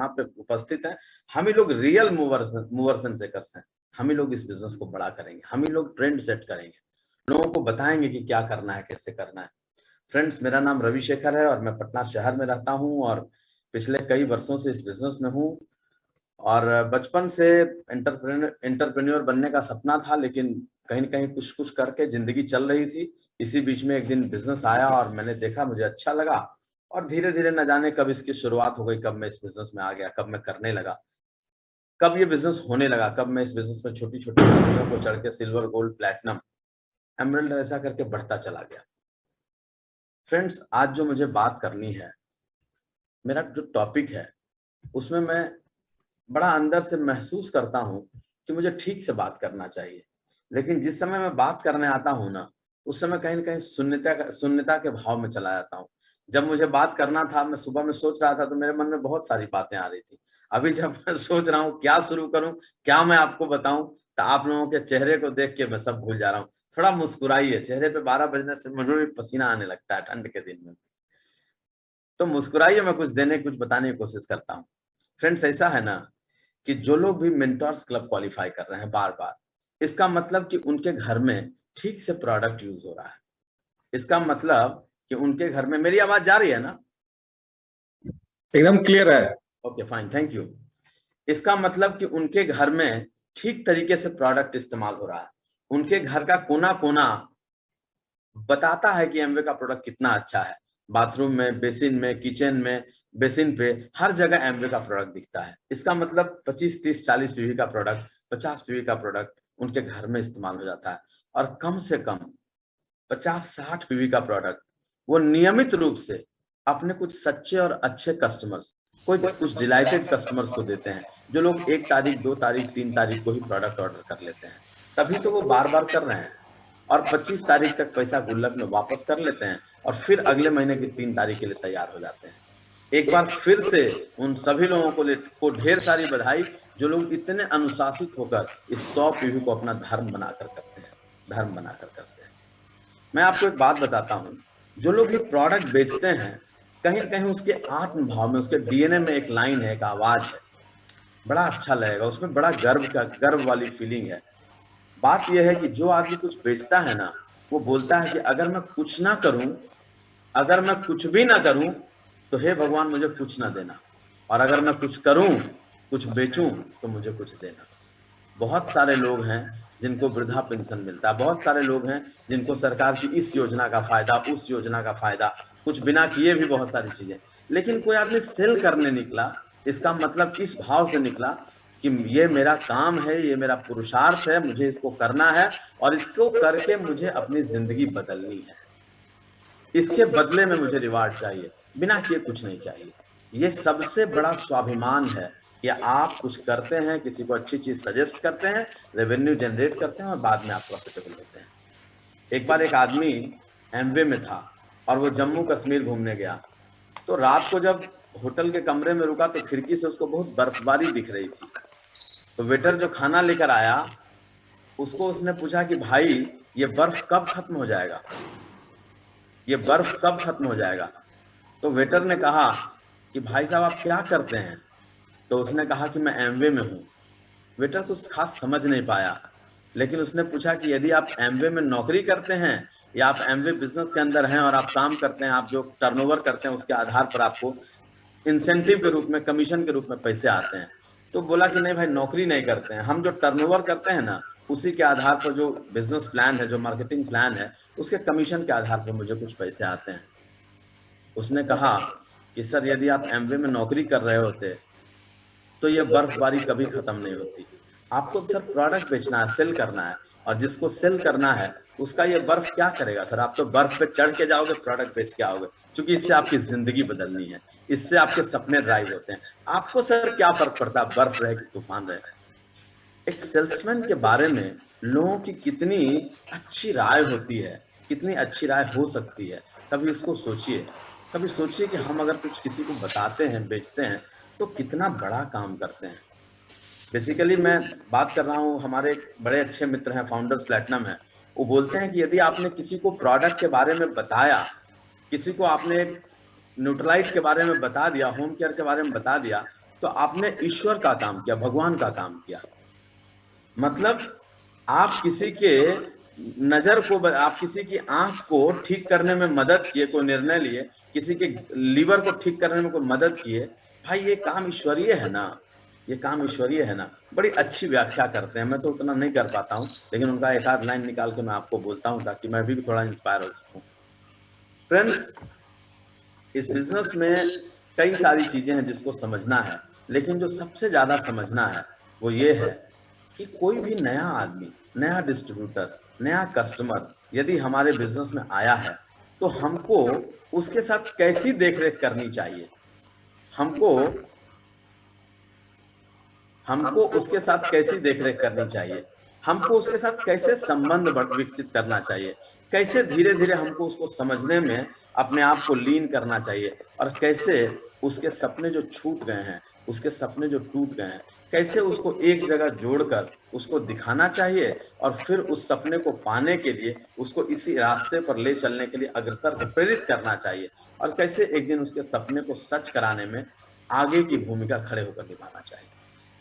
यहाँ पे उपस्थित हैं, हम ही लोग रियल मूवर्स एंड शेकर्स हैं। हम ही लोग इस बिजनेस को बड़ा करेंगे, हम ही लोग ट्रेंड सेट करेंगे, लोगों को बताएंगे कि क्या करना है, कैसे करना है। फ्रेंड्स, मेरा नाम रविशेखर है और मैं पटना शहर में रहता हूँ और पिछले कई वर्षों से इस बिजनेस में हूँ। और बचपन से एंटरप्रेन्योर बनने का सपना था, लेकिन कहीं न कहीं कुछ करके जिंदगी चल रही थी। इसी बीच में एक दिन बिजनेस आया और मैंने देखा, मुझे अच्छा लगा और धीरे-धीरे न जाने कब इसकी शुरुआत हो गई, कब मैं इस बिजनेस में आ गया, कब मैं करने लगा, कब ये बिजनेस होने लगा, कब मैं इस बिजनेस में छोटी-छोटी सीढ़ियों को चढ़ के सिल्वर, गोल्ड, प्लैटिनम, एमरल्ड ऐसा करके बढ़ता चला गया। फ्रेंड्स, आज जो मुझे बात करनी है, मेरा जो टॉपिक है, उसमें मैं बड़ा अंदर से महसूस करता हूँ कि मुझे ठीक से बात करना चाहिए। लेकिन जिस समय मैं बात करने आता हूँ ना, उस समय कहीं न कहीं शून्यता के भाव में चला जाता हूँ। जब मुझे बात करना था, मैं सुबह में सोच रहा था तो मेरे मन में बहुत सारी बातें आ रही थी। अभी जब मैं सोच रहा हूँ क्या शुरू करूँ, क्या मैं आपको बताऊँ, तो आप लोगों के चेहरे को देख के मैं सब भूल जा रहा हूँ। थोड़ा मुस्कुराइए, चेहरे पे 12 बजने से मुझे भी पसीना आने लगता है ठंड के दिन में। तो मुस्कुराइए, मैं कुछ देने, कुछ बताने की कोशिश करता हूँ। फ्रेंड्स, ऐसा है ना कि जो लोग भी मेंटर्स क्लब क्वालीफाई कर रहे हैं बार-बार, इसका मतलब कि उनके घर में ठीक से प्रोडक्ट यूज़ हो रहा है। इसका मतलब कि उनके घर में मेरी आवाज़ जा रही है ना? एकदम क्लियर है। Okay, fine, thank you. इसका मतलब कि उनके घर में ठीक तरीके से प्रोडक्ट इस्तेमाल हो रहा है। उनके घर का कोना-कोना बताता है कि एमवे का प्रोडक्ट कितना अच्छा है। बाथरूम में, बेसिन में, किचन में, बेसिन पे हर जगह एमवे का प्रोडक्ट दिखता है। इसका मतलब 25, 30, 40 पीवी का प्रोडक्ट, 50 पीवी का प्रोडक्ट उनके घर में इस्तेमाल हो जाता है और कम से कम 50-60 पीवी का प्रोडक्ट वो नियमित रूप से अपने कुछ सच्चे और अच्छे कस्टमर्स, कुछ डिलाइटेड कस्टमर्स को देते हैं, जो लोग 1 तारीख, 2 तारीख, 3 तारीख को ही प्रोडक्ट ऑर्डर कर लेते हैं। तभी तो वो बार-बार कर रहे हैं और 25 तारीख तक पैसा गुल्लक में वापस कर लेते हैं और फिर अगले महीने की 3 तारीख के लिए तैयार हो जाते हैं। एक बार फिर से उन सभी लोगों को ढेर सारी बधाई, जो लोग इतने अनुशासित होकर इस 100 पीढ़ी को अपना धर्म बनाकर करते हैं, धर्म बनाकर करते हैं। मैं आपको एक बात बताता हूँ, जो लोग भी प्रोडक्ट बेचते हैं, कहीं न कहीं उसके आत्म भाव में, उसके डीएनए में एक लाइन है, एक आवाज़ है, बड़ा अच्छा लगेगा, उसमें बड़ा गर्व वाली फीलिंग है। बात यह है कि जो आदमी कुछ बेचता है ना, वो बोलता है कि अगर मैं कुछ ना करूँ, अगर मैं कुछ भी ना करूँ, तो हे भगवान मुझे कुछ ना देना, और अगर मैं कुछ करूँ, कुछ बेचूँ, तो मुझे कुछ देना। बहुत सारे लोग हैं जिनको वृद्धा पेंशन मिलता है, बहुत सारे लोग हैं जिनको सरकार की इस योजना का फ़ायदा, उस योजना का फ़ायदा, कुछ बिना किए भी बहुत सारी चीज़ें। लेकिन कोई आदमी सेल करने निकला, इसका मतलब इस भाव से निकला कि ये मेरा काम है, ये मेरा पुरुषार्थ है, मुझे इसको करना है और इसको करके मुझे अपनी ज़िंदगी बदलनी है। इसके बदले में मुझे रिवार्ड चाहिए, बिना किए कुछ नहीं चाहिए। ये सबसे बड़ा स्वाभिमान है कि आप कुछ करते हैं, किसी को अच्छी चीज़ सजेस्ट करते हैं, रेवेन्यू जनरेट करते हैं और बाद में आप प्रॉफिटेबल होते हैं। एक बार एक आदमी एमवे में था और वो जम्मू कश्मीर घूमने गया, तो रात को जब होटल के कमरे में रुका तो खिड़की से उसको बहुत बर्फबारी दिख रही थी। तो वेटर जो खाना लेकर आया, उसको उसने पूछा कि भाई, ये बर्फ कब खत्म हो जाएगा? ये बर्फ कब खत्म हो जाएगा? तो वेटर ने कहा कि भाई साहब आप क्या करते हैं? तो उसने कहा कि मैं एमवे में हूँ। वेटर कुछ खास समझ नहीं पाया, लेकिन उसने पूछा कि यदि आप एमवे में नौकरी करते हैं या आप एमवे बिजनेस के अंदर हैं और आप काम करते हैं, आप जो टर्नओवर करते हैं उसके आधार पर आपको इंसेंटिव के रूप में, कमीशन के रूप में पैसे आते हैं। तो बोला कि नहीं भाई, नौकरी नहीं करते हैं, हम जो टर्नओवर करते हैं ना, उसी के आधार पर जो बिजनेस प्लान है, जो मार्केटिंग प्लान है, उसके कमीशन के आधार पर मुझे कुछ पैसे आते हैं। उसने कहा कि सर, यदि आप एमवे में नौकरी कर रहे होते तो ये बर्फबारी कभी खत्म नहीं होती। आपको सिर्फ प्रोडक्ट बेचना है, सेल करना है, और जिसको सेल करना है उसका ये बर्फ क्या करेगा सर? आप तो बर्फ पे चढ़ के जाओगे, प्रोडक्ट बेच के आओगे, क्योंकि इससे आपकी जिंदगी बदलनी है, इससे आपके सपने ड्राइव होते हैं। आपको सर क्या फर्क पड़ता है बर्फ रहे कि तूफान रहे? एक सेल्समैन के बारे में लोगों की कितनी अच्छी राय होती है, कितनी अच्छी राय हो सकती है, कभी इसको सोचिए। कभी सोचिए कि हम अगर कुछ किसी को बताते हैं, बेचते हैं, तो कितना बड़ा काम करते हैं। बेसिकली मैं बात कर रहा हूँ, हमारे एक बड़े अच्छे मित्र हैं, फाउंडर्स प्लैटिनम है। वो बोलते हैं कि यदि आपने किसी को प्रोडक्ट के बारे में बताया, किसी को आपने न्यूट्रलाइट के बारे में बता दिया, होम केयर के बारे में बता दिया, तो आपने ईश्वर का काम किया, भगवान का काम किया। मतलब आप किसी के नजर को, आप किसी की आंख को ठीक करने में मदद किए, कोई निर्णय लिए, किसी के लीवर को ठीक करने में कोई मदद किए, भाई ये काम ईश्वरीय है ना, ये काम ईश्वरीय है ना। बड़ी अच्छी व्याख्या करते हैं, मैं तो उतना नहीं कर पाता हूँ, लेकिन उनका एक आध लाइन निकाल के मैं आपको बोलता हूँ ताकि मैं भी थोड़ा इंस्पायर हो सकूं। फ्रेंड्स, इस बिजनेस में कई सारी चीजें हैं जिसको समझना है, लेकिन जो सबसे ज्यादा समझना है वो ये है कि कोई भी नया आदमी, नया डिस्ट्रीब्यूटर, नया कस्टमर यदि हमारे बिजनेस में आया है तो हमको उसके साथ कैसी देखरेख करनी चाहिए, हमको उसके साथ कैसी देखरेख करनी चाहिए, हमको उसके साथ कैसे संबंध विकसित करना चाहिए, कैसे धीरे धीरे हमको उसको समझने में अपने आप को लीन करना चाहिए, और कैसे उसके सपने जो छूट गए हैं, उसके सपने जो टूट गए हैं, कैसे उसको एक जगह जोड़कर उसको दिखाना चाहिए, और फिर उस सपने को पाने के लिए उसको इसी रास्ते पर ले चलने के लिए अग्रसर को प्रेरित करना चाहिए, और कैसे एक दिन उसके सपने को सच कराने में आगे की भूमिका खड़े होकर निभाना चाहिए।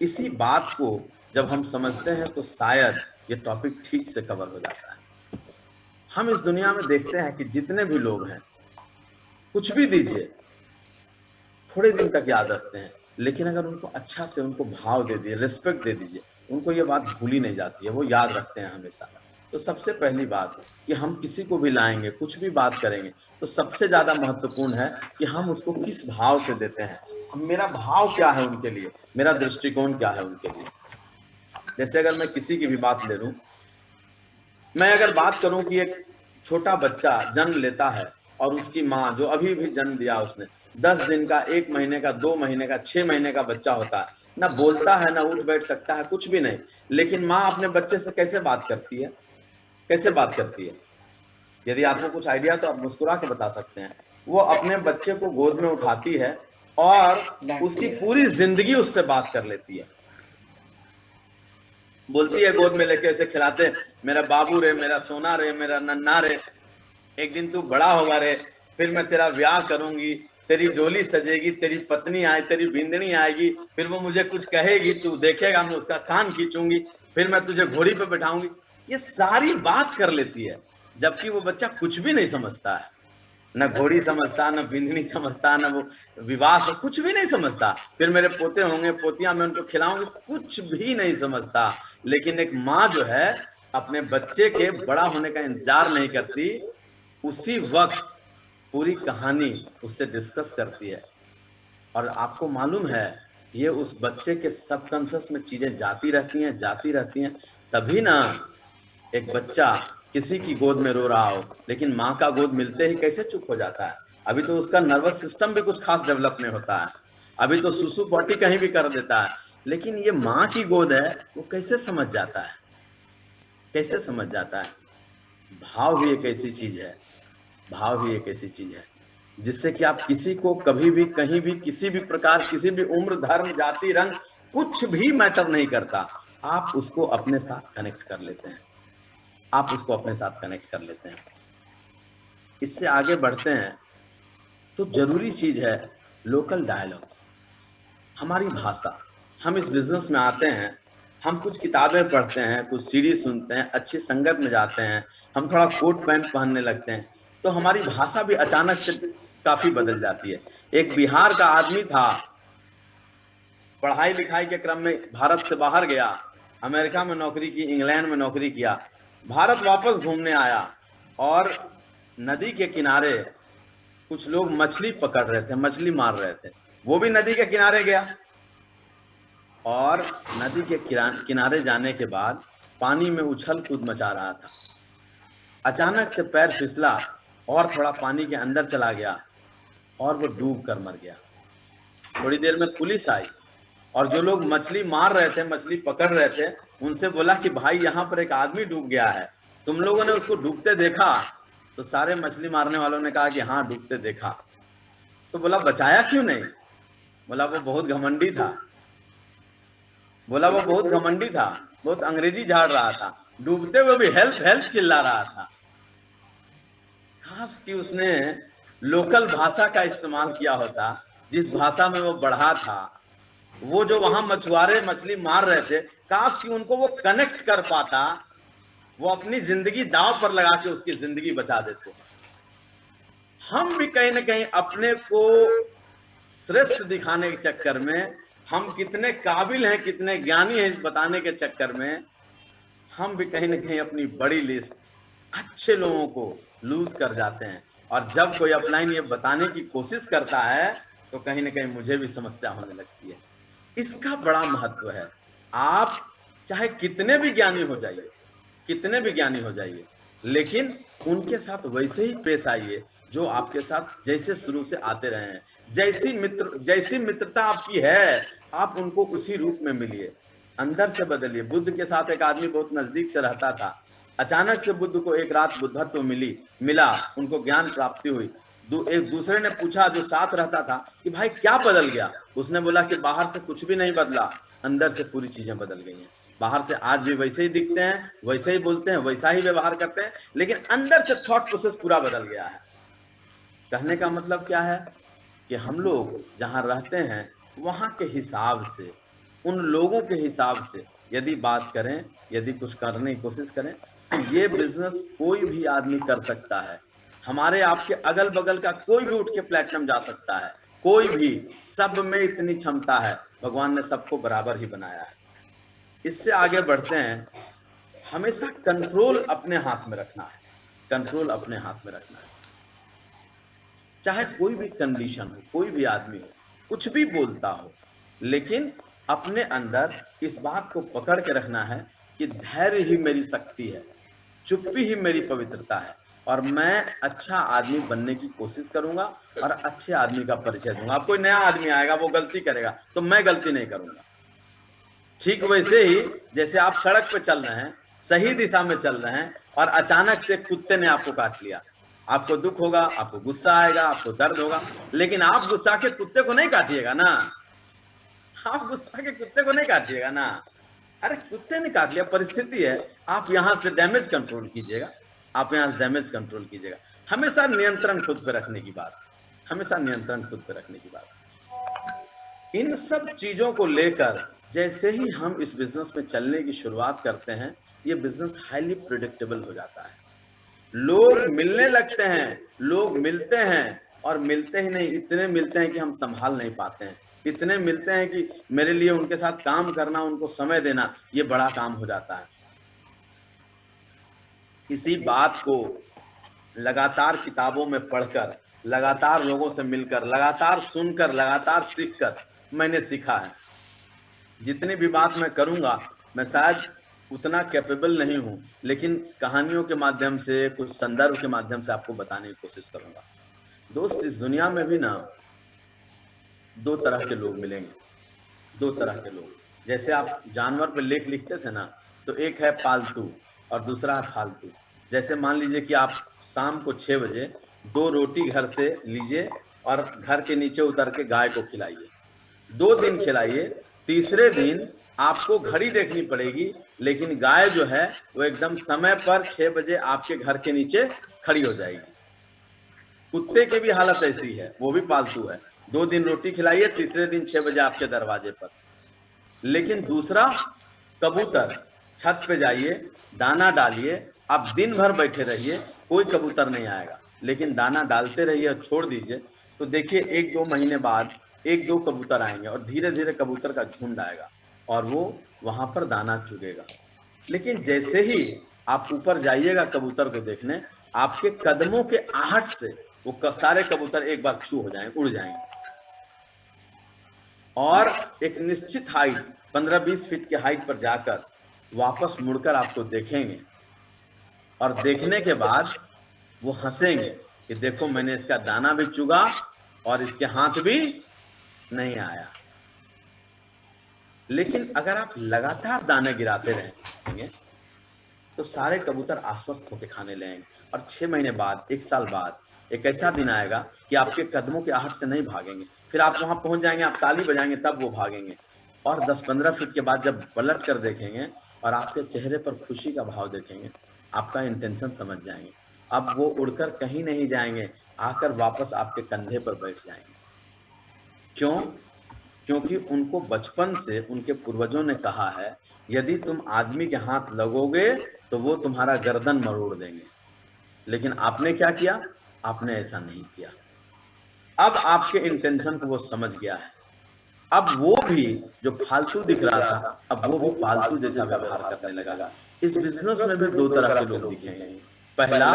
इसी बात को जब हम समझते हैं तो शायद ये टॉपिक ठीक से कवर हो जाता है। हम इस दुनिया में देखते हैं कि जितने भी लोग हैं, कुछ भी दीजिए, थोड़े दिन तक याद रखते हैं, लेकिन अगर उनको अच्छा से उनको भाव दे दिए, रिस्पेक्ट दे दीजिए, उनको ये बात भूली नहीं जाती है, वो याद रखते हैं हमेशा। तो सबसे पहली बात कि हम किसी को भी लाएंगे, कुछ भी बात करेंगे, तो सबसे ज्यादा महत्वपूर्ण है कि हम उसको किस भाव से देते हैं, मेरा भाव क्या है उनके लिए, मेरा दृष्टिकोण क्या है उनके लिए। जैसे अगर मैं किसी की भी बात ले लूं, मैं अगर बात करूं कि एक छोटा बच्चा जन्म लेता है और उसकी माँ जो अभी भी जन्म दिया उसने, 10 दिन का, 1 महीने का, 2 महीने का, 6 महीने का बच्चा होता है, ना बोलता है, ना उठ बैठ सकता है, कुछ भी नहीं, लेकिन माँ अपने बच्चे से कैसे बात करती है, कैसे बात करती है? यदि आपको कुछ आइडिया तो आप मुस्कुरा के बता सकते हैं। वो अपने बच्चे को गोद में उठाती है और उसकी पूरी जिंदगी उससे बात कर लेती है, बोलती है, गोद में लेके ऐसे खिलाते, मेरा बाबू रे, मेरा सोना रे, मेरा नन्ना रे, एक दिन तू बड़ा होगा रे, फिर मैं तेरा ब्याह करूंगी, तेरी डोली सजेगी, तेरी पत्नी आए, तेरी बिंदनी आएगी, फिर वो मुझे कुछ कहेगी, तू देखेगा, मैं उसका कान खींचूंगी, फिर मैं तुझे घोड़ी पे बैठाऊंगी। ये सारी बात कर लेती है, जबकि वो बच्चा कुछ भी नहीं समझता है, न घोड़ी समझता, न बिंदनी समझता, न वो विवाह, कुछ भी नहीं समझता। फिर मेरे पोते होंगे, पोतियां, मैं उनको खिलाऊंगी, कुछ भी नहीं समझता। लेकिन एक माँ जो है अपने बच्चे के बड़ा होने का इंतजार नहीं करती, उसी वक्त पूरी कहानी उससे डिस्कस करती है। और आपको मालूम है, ये उस बच्चे के सबकॉन्शियस में चीजें जाती रहती हैं, जाती रहती हैं। तभी ना एक बच्चा किसी की गोद में रो रहा हो, लेकिन माँ का गोद मिलते ही कैसे चुप हो जाता है? अभी तो उसका नर्वस सिस्टम भी कुछ खास डेवलप नहीं होता है, अभी तो सुसु पॉटी कहीं भी कर देता है, लेकिन ये माँ की गोद है, वो कैसे समझ जाता है, कैसे समझ जाता है? भाव भी एक ऐसी चीज है, भाव भी एक ऐसी चीज है जिससे कि आप किसी को कभी भी, कहीं भी, किसी भी प्रकार, किसी भी उम्र, धर्म, जाति, रंग, कुछ भी मैटर नहीं करता, आप उसको अपने साथ कनेक्ट कर लेते हैं, आप उसको अपने साथ कनेक्ट कर लेते हैं। इससे आगे बढ़ते हैं तो जरूरी चीज है लोकल डायलॉग्स, हमारी भाषा। हम इस बिजनेस में आते हैं, हम कुछ किताबें पढ़ते हैं, कुछ सीडी सुनते हैं, अच्छी संगत में जाते हैं, हम थोड़ा कोट पैंट पहनने लगते हैं, तो हमारी भाषा भी अचानक से काफी बदल जाती है। एक बिहार का आदमी था, पढ़ाई लिखाई के क्रम में भारत से बाहर गया, अमेरिका में नौकरी की, इंग्लैंड में नौकरी किया, भारत वापस घूमने आया, और नदी के किनारे कुछ लोग मछली पकड़ रहे थे, मछली मार रहे थे, वो भी नदी के किनारे गया, और नदी के किनारे जाने के बाद पानी में उछल कूद मचा रहा था। अचानक से पैर फिसला और थोड़ा पानी के अंदर चला गया और वो डूब कर मर गया। थोड़ी देर में पुलिस आई और जो लोग मछली मार रहे थे, मछली पकड़ रहे थे, उनसे बोला कि भाई यहाँ पर एक आदमी डूब गया है, तुम लोगों ने उसको डूबते देखा? तो सारे मछली मारने वालों ने कहा कि हाँ, डूबते देखा। तो बोला बचाया क्यों नहीं? बोला वो बहुत घमंडी था, बोला वो बहुत घमंडी था, बहुत अंग्रेजी झाड़ रहा था, डूबते हुए भी हेल्प हेल्प चिल्ला रहा था। खास कि उसने लोकल भाषा का इस्तेमाल किया होता, जिस भाषा में वो बढ़ा था, वो जो वहां मछुआरे मछली मार रहे थे, काश कि उनको वो कनेक्ट कर पाता, वो अपनी जिंदगी दांव पर लगा के उसकी जिंदगी बचा देते। हम भी कहीं ना कहीं अपने को श्रेष्ठ दिखाने के चक्कर में, हम कितने काबिल हैं, कितने ज्ञानी हैं, बताने के चक्कर में हम भी कहीं ना कहीं अपनी बड़ी लिस्ट अच्छे लोगों को लूज कर जाते हैं। और जब कोई अपलाइन ये बताने की कोशिश करता है तो कहीं ना कहीं मुझे भी समस्या होने लगती है। इसका बड़ा महत्व है। आप चाहे कितने भी ज्ञानी हो जाइए, कितने भी ज्ञानी हो जाइए, लेकिन उनके साथ वैसे ही पेश आइए जो आपके साथ जैसे शुरू से आते रहे हैं। जैसी मित्रता आपकी है, आप उनको उसी रूप में मिलिए, अंदर से बदलिए। बुद्ध के साथ एक आदमी बहुत नजदीक से रहता था। अचानक से बुद्ध को एक रात बुद्धत्व मिला, उनको ज्ञान प्राप्ति हुई। एक दूसरे ने पूछा जो साथ रहता था कि भाई क्या बदल गया? उसने बोला कि बाहर से कुछ भी नहीं बदला, अंदर से पूरी चीजें बदल गई हैं। बाहर से आज भी वैसे ही दिखते हैं, वैसे ही बोलते हैं, वैसा ही व्यवहार करते हैं, लेकिन अंदर से थॉट प्रोसेस पूरा बदल गया है। कहने का मतलब क्या है कि हम लोग जहां रहते हैं वहां के हिसाब से, उन लोगों के हिसाब से यदि बात करें, यदि कुछ करने की कोशिश करें, तो ये बिजनेस कोई भी आदमी कर सकता है। हमारे आपके अगल बगल का कोई भी उठ के प्लेटिनम जा सकता है, कोई भी। सब में इतनी क्षमता है, भगवान ने सबको बराबर ही बनाया है। इससे आगे बढ़ते हैं। हमेशा कंट्रोल अपने हाथ में रखना है, कंट्रोल अपने हाथ में रखना है। चाहे कोई भी कंडीशन हो, कोई भी आदमी हो, कुछ भी बोलता हो, लेकिन अपने अंदर इस बात को पकड़ के रखना है कि धैर्य ही मेरी शक्ति है, चुप्पी ही मेरी पवित्रता है, और मैं अच्छा आदमी बनने की कोशिश करूंगा और अच्छे आदमी का परिचय दूंगा। अब कोई नया आदमी आएगा, वो गलती करेगा तो मैं गलती नहीं करूंगा। ठीक वैसे ही जैसे आप सड़क पे चल रहे हैं, सही दिशा में चल रहे हैं, और अचानक से कुत्ते ने आपको काट लिया, आपको दुख होगा, आपको गुस्सा आएगा, आपको दर्द होगा, लेकिन आप गुस्सा के कुत्ते को नहीं काटिएगा ना। आप गुस्सा के कुत्ते को नहीं काटिएगा ना। अरे कुत्ते ने काट लिया, परिस्थिति है, आप यहां से डैमेज कंट्रोल कीजिएगा, आप यहां से डैमेज कंट्रोल कीजिएगा। हमेशा नियंत्रण खुद पे रखने की बात, हमेशा नियंत्रण खुद पे रखने की बात। इन सब चीजों को लेकर जैसे ही हम इस बिजनेस में चलने की शुरुआत करते हैं, ये बिजनेस हाईली प्रिडिक्टेबल हो जाता है। लोग मिलने लगते हैं, लोग मिलते हैं, और मिलते ही नहीं, इतने मिलते हैं कि हम संभाल नहीं पाते हैं। इतने मिलते हैं कि मेरे लिए उनके साथ काम करना, उनको समय देना, ये बड़ा काम हो जाता है। इसी बात को लगातार किताबों में पढ़कर, लगातार लोगों से मिलकर, लगातार सुनकर, लगातार सीखकर मैंने सीखा है। जितनी भी बात मैं करूंगा, मैं शायद उतना कैपेबल नहीं हूं, लेकिन कहानियों के माध्यम से, कुछ संदर्भ के माध्यम से आपको बताने की कोशिश करूंगा। दोस्त, इस दुनिया में भी ना दो तरह के लोग मिलेंगे, दो तरह के लोग। जैसे आप जानवर पे लेख लिखते थे ना, तो एक है पालतू और दूसरा है फालतू। जैसे मान लीजिए कि आप शाम को 6 बजे 2 रोटी घर से लीजिए और घर के नीचे उतर के गाय को खिलाइए। 2 दिन खिलाइए, तीसरे दिन आपको घड़ी देखनी पड़ेगी, लेकिन गाय जो है वो एकदम समय पर 6 बजे आपके घर के नीचे खड़ी हो जाएगी। कुत्ते की भी हालत ऐसी है, वो भी पालतू है। 2 दिन रोटी खिलाइए, तीसरे दिन 6 बजे आपके दरवाजे पर। लेकिन दूसरा कबूतर, छत पे जाइए, दाना डालिए, आप दिन भर बैठे रहिए, कोई कबूतर नहीं आएगा, लेकिन दाना डालते रहिए और छोड़ दीजिए, तो देखिए 1-2 महीने बाद 1-2 कबूतर आएंगे और धीरे धीरे कबूतर का झुंड आएगा और वो वहां पर दाना चुगेगा। लेकिन जैसे ही आप ऊपर जाइएगा कबूतर को देखने, आपके कदमों के आहट से वो सारे कबूतर एक बार छू हो जाएंगे, उड़ जाएंगे, और एक निश्चित हाइट 15-20 फीट के हाइट पर जाकर वापस मुड़कर आपको देखेंगे, और देखने के बाद वो हंसेंगे कि देखो मैंने इसका दाना भी चुगा और इसके हाथ भी नहीं आया। लेकिन अगर आप लगातार दाने गिराते रहेंगे तो सारे कबूतर आश्वस्त होकर खाने लगेंगे, और 6 महीने बाद, 1 साल बाद एक ऐसा दिन आएगा कि आपके कदमों के आहट से नहीं भागेंगे। फिर आप वहां पहुंच जाएंगे, आप ताली बजाएंगे, तब वो भागेंगे, और 10-15 फीट के बाद जब पलट कर देखेंगे और आपके चेहरे पर खुशी का भाव देखेंगे, आपका इंटेंशन समझ जाएंगे। अब वो उड़कर कहीं नहीं जाएंगे, आकर वापस आपके कंधे पर बैठ जाएंगे। क्यों? क्योंकि उनको बचपन से उनके पूर्वजों ने कहा है यदि तुम आदमी के हाथ लगोगे तो वो तुम्हारा गर्दन मरोड़ देंगे, लेकिन आपने क्या किया? आपने ऐसा नहीं किया। अब आपके इंटेंशन को वो समझ गया है। अब वो भी जो फालतू दिख रहा था, अब वो भी पालतू जैसा व्यवहार करने लगा। इस बिजनेस में भी दो तरह के लोग दिखेंगे। पहला,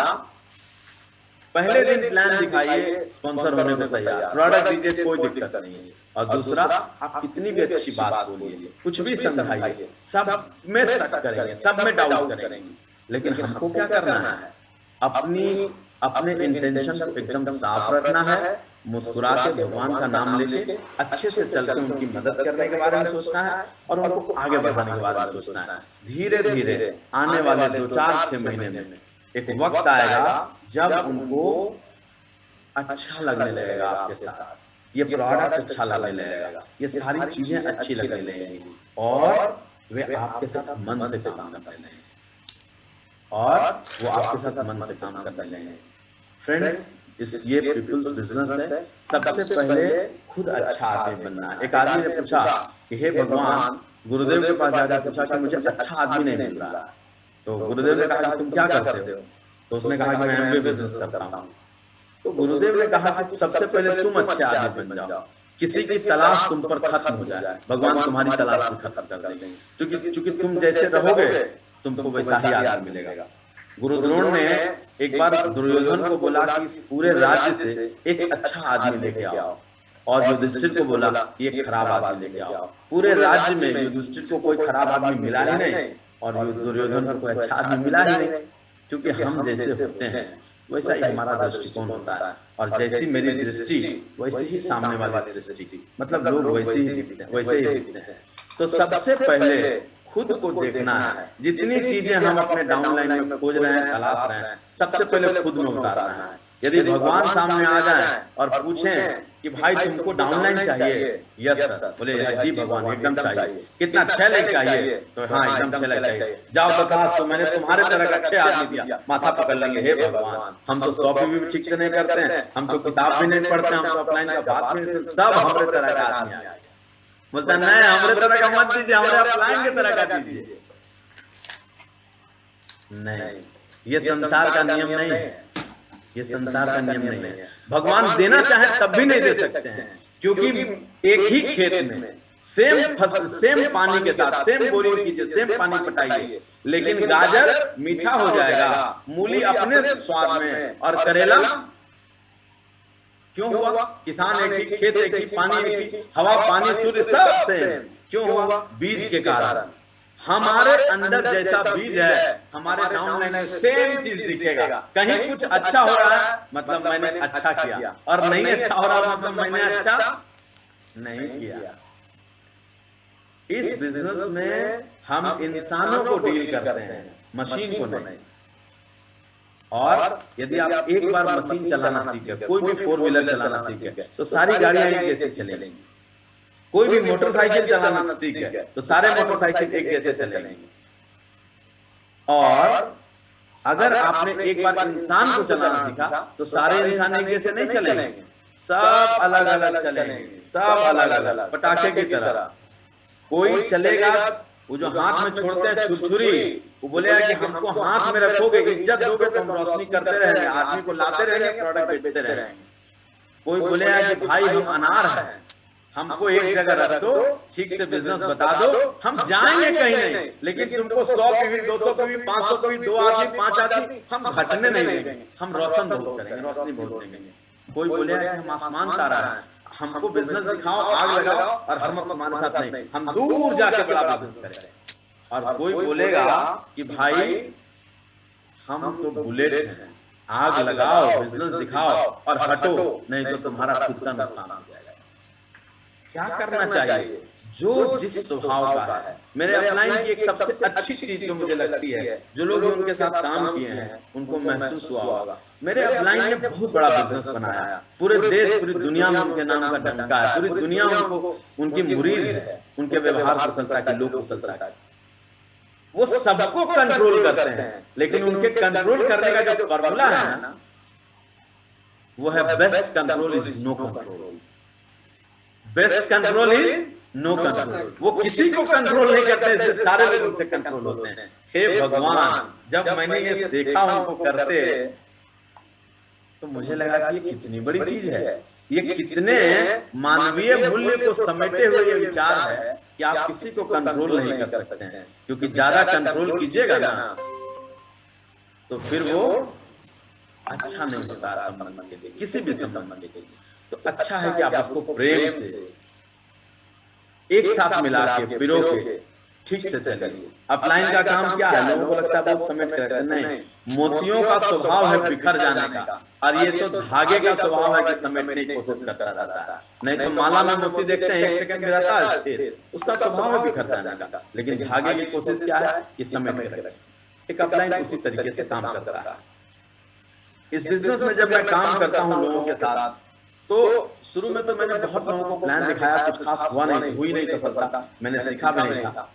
पहले दिन प्लान दिखाइए, स्पॉन्सर होने को तैयार, प्रोडक्ट दीजिए, कोई दिक्कत नहीं है। और दूसरा, आप कितनी भी अच्छी बात बोलिए, कुछ भी समझाइए, सब में शक करेंगे, सब में डाउट करेंगे। लेकिन हमको क्या करना है? अपने इंटेंशन को एकदम साफ रखना है, मुस्कुरा के भगवान का नाम लेके अच्छे से चल के उनकी मदद करने के बारे में सोचना है और उनको आगे बढ़ाने के बारे में सोचना है। धीरे धीरे आने वाले 2-4-6 महीने में एक वक्त आएगा जब उनको अच्छा लगने लगेगा आपके साथ, ये प्रोडक्ट अच्छा लगने लगेगा, ये सारी चीजें अच्छी लगने लगेंगी और वे आपके साथ मन से काम करने लगेंगे और वो आपके साथ मन से काम करने लगेंगे। फ्रेंड्स, ये पीपल्स बिजनेस है। सबसे पहले खुद अच्छा आदमी बनना है। एक आदमी ने पूछा कि हे भगवान, गुरुदेव के पास जाकर पूछा कि मुझे अच्छा आदमी नहीं मिल रहा। तो गुरुदेव ने कहा कि तुम क्या करते हो? तो उसने कहा कि मैं एमवे बिजनेस करता हूँ। तो गुरुदेव ने कहा कि सबसे पहले तुम अच्छे आदमी बन जाओ, किसी की तलाश तुम पर खत्म हो जाए, भगवान तुम्हारी तलाश को खत्म कर देंगे। क्योंकि तुम जैसे रहोगे तुमको वैसा ही आदमी मिलेगा। गुरु द्रोण ने एक बार दुर्योधन को बोला कि इस पूरे राज्य से एक अच्छा आदमी लेके आओ, और युधिष्ठिर को बोला कि एक खराब आदमी लेके आओ। पूरे राज्य में युधिष्ठिर को कोई खराब आदमी मिला ही नहीं और दुर्योधन को कोई अच्छा आदमी मिला ही नहीं। क्योंकि हम जैसे होते हैं वैसा ही हमारा दृष्टिकोण होता है, और जैसी मेरी दृष्टि वैसे ही सामने वाली दृष्टि, मतलब लोग वैसे ही दिखते हैं। तो सबसे पहले खुद को देखना है। जितनी चीजें हम अपने डाउनलाइन में खोज रहे हैं, तलाश रहे हैं, सबसे पहले खुद में उतारना है। यदि भगवान सामने आ जाए और पूछें कि भाई तुमको डाउनलाइन चाहिए? Yes sir. बोले जी भगवान एकदम चाहिए। कितना? 6 लाख चाहिए? तो हाँ एकदम 6 लाख चाहिए। जाओ तथास्तु, तो मैंने तुम्हारे तरह का 6 आदमी दिया। माथा पकड़ लेंगे, हे भगवान हम तो शॉपिंग भी ठीक से नहीं करते हैं, हम तो किताब भी नहीं पढ़ते, हम तो ऑफलाइन का बात भी नहीं, सब हमारे तरह का आदमी आए। बोलता नहीं, हमारे तरह का मत दीजिए, हमारे ऑफलाइन के तरह का दीजिए। नहीं, ये संसार का नियम नहीं है, ये संसार का नियम नहीं है। भगवान देना चाहे तब भी नहीं दे सकते हैं, क्योंकि एक ही खेत में सेम फसल, सेम पानी के साथ सेम बोरिंग कीजिए, सेम पानी पटाइए, लेकिन गाजर मीठा हो जाएगा, मूली अपने स्वाद में, और करेला क्यों हुआ? किसान एक ही, खेत एक ही, पानी एक ही, हवा पानी सूर्य सब सेम। क्यों हुआ? बीज के कारण। हमारे अंदर जैसा बीज है, हमारे डाउनलाइन में सेम चीज दिखेगा। कहीं कुछ अच्छा हो रहा है मतलब मैंने अच्छा किया, और नहीं अच्छा हो रहा मतलब मैंने अच्छा नहीं किया। इस बिजनेस में हम इंसानों को डील करते हैं, मशीन को नहीं। और यदि आप एक बार मशीन चलाना सीख गए, कोई भी 4 व्हीलर चलाना सीख गए, तो सारी गाड़ियां एक जैसी चलेंगी। कोई भी मोटरसाइकिल चलाना सीख गए तो सारे मोटरसाइकिल एक जैसे चलेंगे। और अगर आपने एक बार इंसान को चलाना सीखा तो सारे इंसान एक जैसे नहीं चलेंगे, सब अलग अलग चलेंगे, सब अलग अलग, पटाखे की तरह। कोई चलेगा, वो जो हाथ में छोड़ते हैं छुरछुरी, वो बोलेगा कि हमको हाथ में रखोगे, इज्जत दोगे तो हम रोशनी करते रहेंगे, आदमी को लाते रहेंगे, प्रोडक्ट बेचते रहेंगे। कोई बोलेगा कि भाई हम अनार हैं, हमको एक जगह रख दो, ठीक से बिजनेस बता दो, हम जाएंगे कहीं नहीं, लेकिन तुमको 100 पीवी, 200 पीवी, 500 पीवी, 2 आदमी, 5 आदमी, हम घटने नहीं देंगे, हम रोशन बहुत करेंगे, रोशनी बहुत देंगे। कोई बोलेगा कि हम आसमान तारा हैं, हमको बिजनेस दिखाओ, आग लगाओ, और हम हमारे साथ नहीं, हम दूर जाके बड़ा बिजनेस करेंगे। और कोई बोलेगा कि भाई हम तो बुलेट हैं, आग लगाओ, बिजनेस दिखाओ और हटो, नहीं तो तुम्हारा खुद का नुकसान हो जाएगा। क्या करना चाहिए? जो जिस स्वभाव का है। मेरे अपलाइन की एक सबसे अच्छी चीज जो मुझे लगती है, जो लोग उनके साथ काम किए हैं उनको महसूस हुआ होगा, मेरे अपलाइन ने बहुत बड़ा बिजनेस बनाया, पूरे देश पूरी दुनिया में उनके नाम का डंका है, पूरी दुनिया उनको, उनकी मुरीद है, उनके व्यवहार कुशलता की, लोक कुशलता की। वो सबको कंट्रोल करते हैं, लेकिन उनके कंट्रोल करने का जो फॉर्मूला है ना, वो है best control is no control. Best control is no control. वो किसी को कंट्रोल नहीं करते, इसलिए सारे लोग उनसे कंट्रोल होते हैं। हे भगवान, जब मैंने ये देखा उनको करते तो मुझे लगा कि ये कितनी बड़ी चीज है, ये कितने मानवीय मूल्य को समेटे हुए ये विचार है कि आप किसी को कंट्रोल नहीं कर सकते हैं, क्योंकि ज्यादा कंट्रोल कीजिएगा ना तो फिर वो अच्छा नहीं होता संबंध के लिए, किसी भी संबंध के लिए। तो अच्छा है कि आप उसको प्रेम से एक साथ मिला के पिरो के ठीक से चलिए। अपलाइन का काम क्या है, लोगों को लगता है बहुत समेट कर रखते, नहीं, मोतियों का स्वभाव है बिखर जाने का, और ये तो धागे का स्वभाव है कि समेटने की कोशिश करता रहता है। नहीं तो माला में मोती देखते हैं, एक सेकंड में रहता है, फिर उसका स्वभाव है बिखर जाने का, लेकिन धागे की कोशिश क्या है कि समेट कर रखे। एक अपलाइन उसी तरीके से काम करता है। इस बिजनेस में जब मैं काम करता हूँ लोगों के साथ, तो शुरू में तो मैंने बहुत लोगों को प्लान दिखाया, कुछ खास हुआ नहीं, हुई नहीं सफलता, मैंने सीखा भी नहीं था।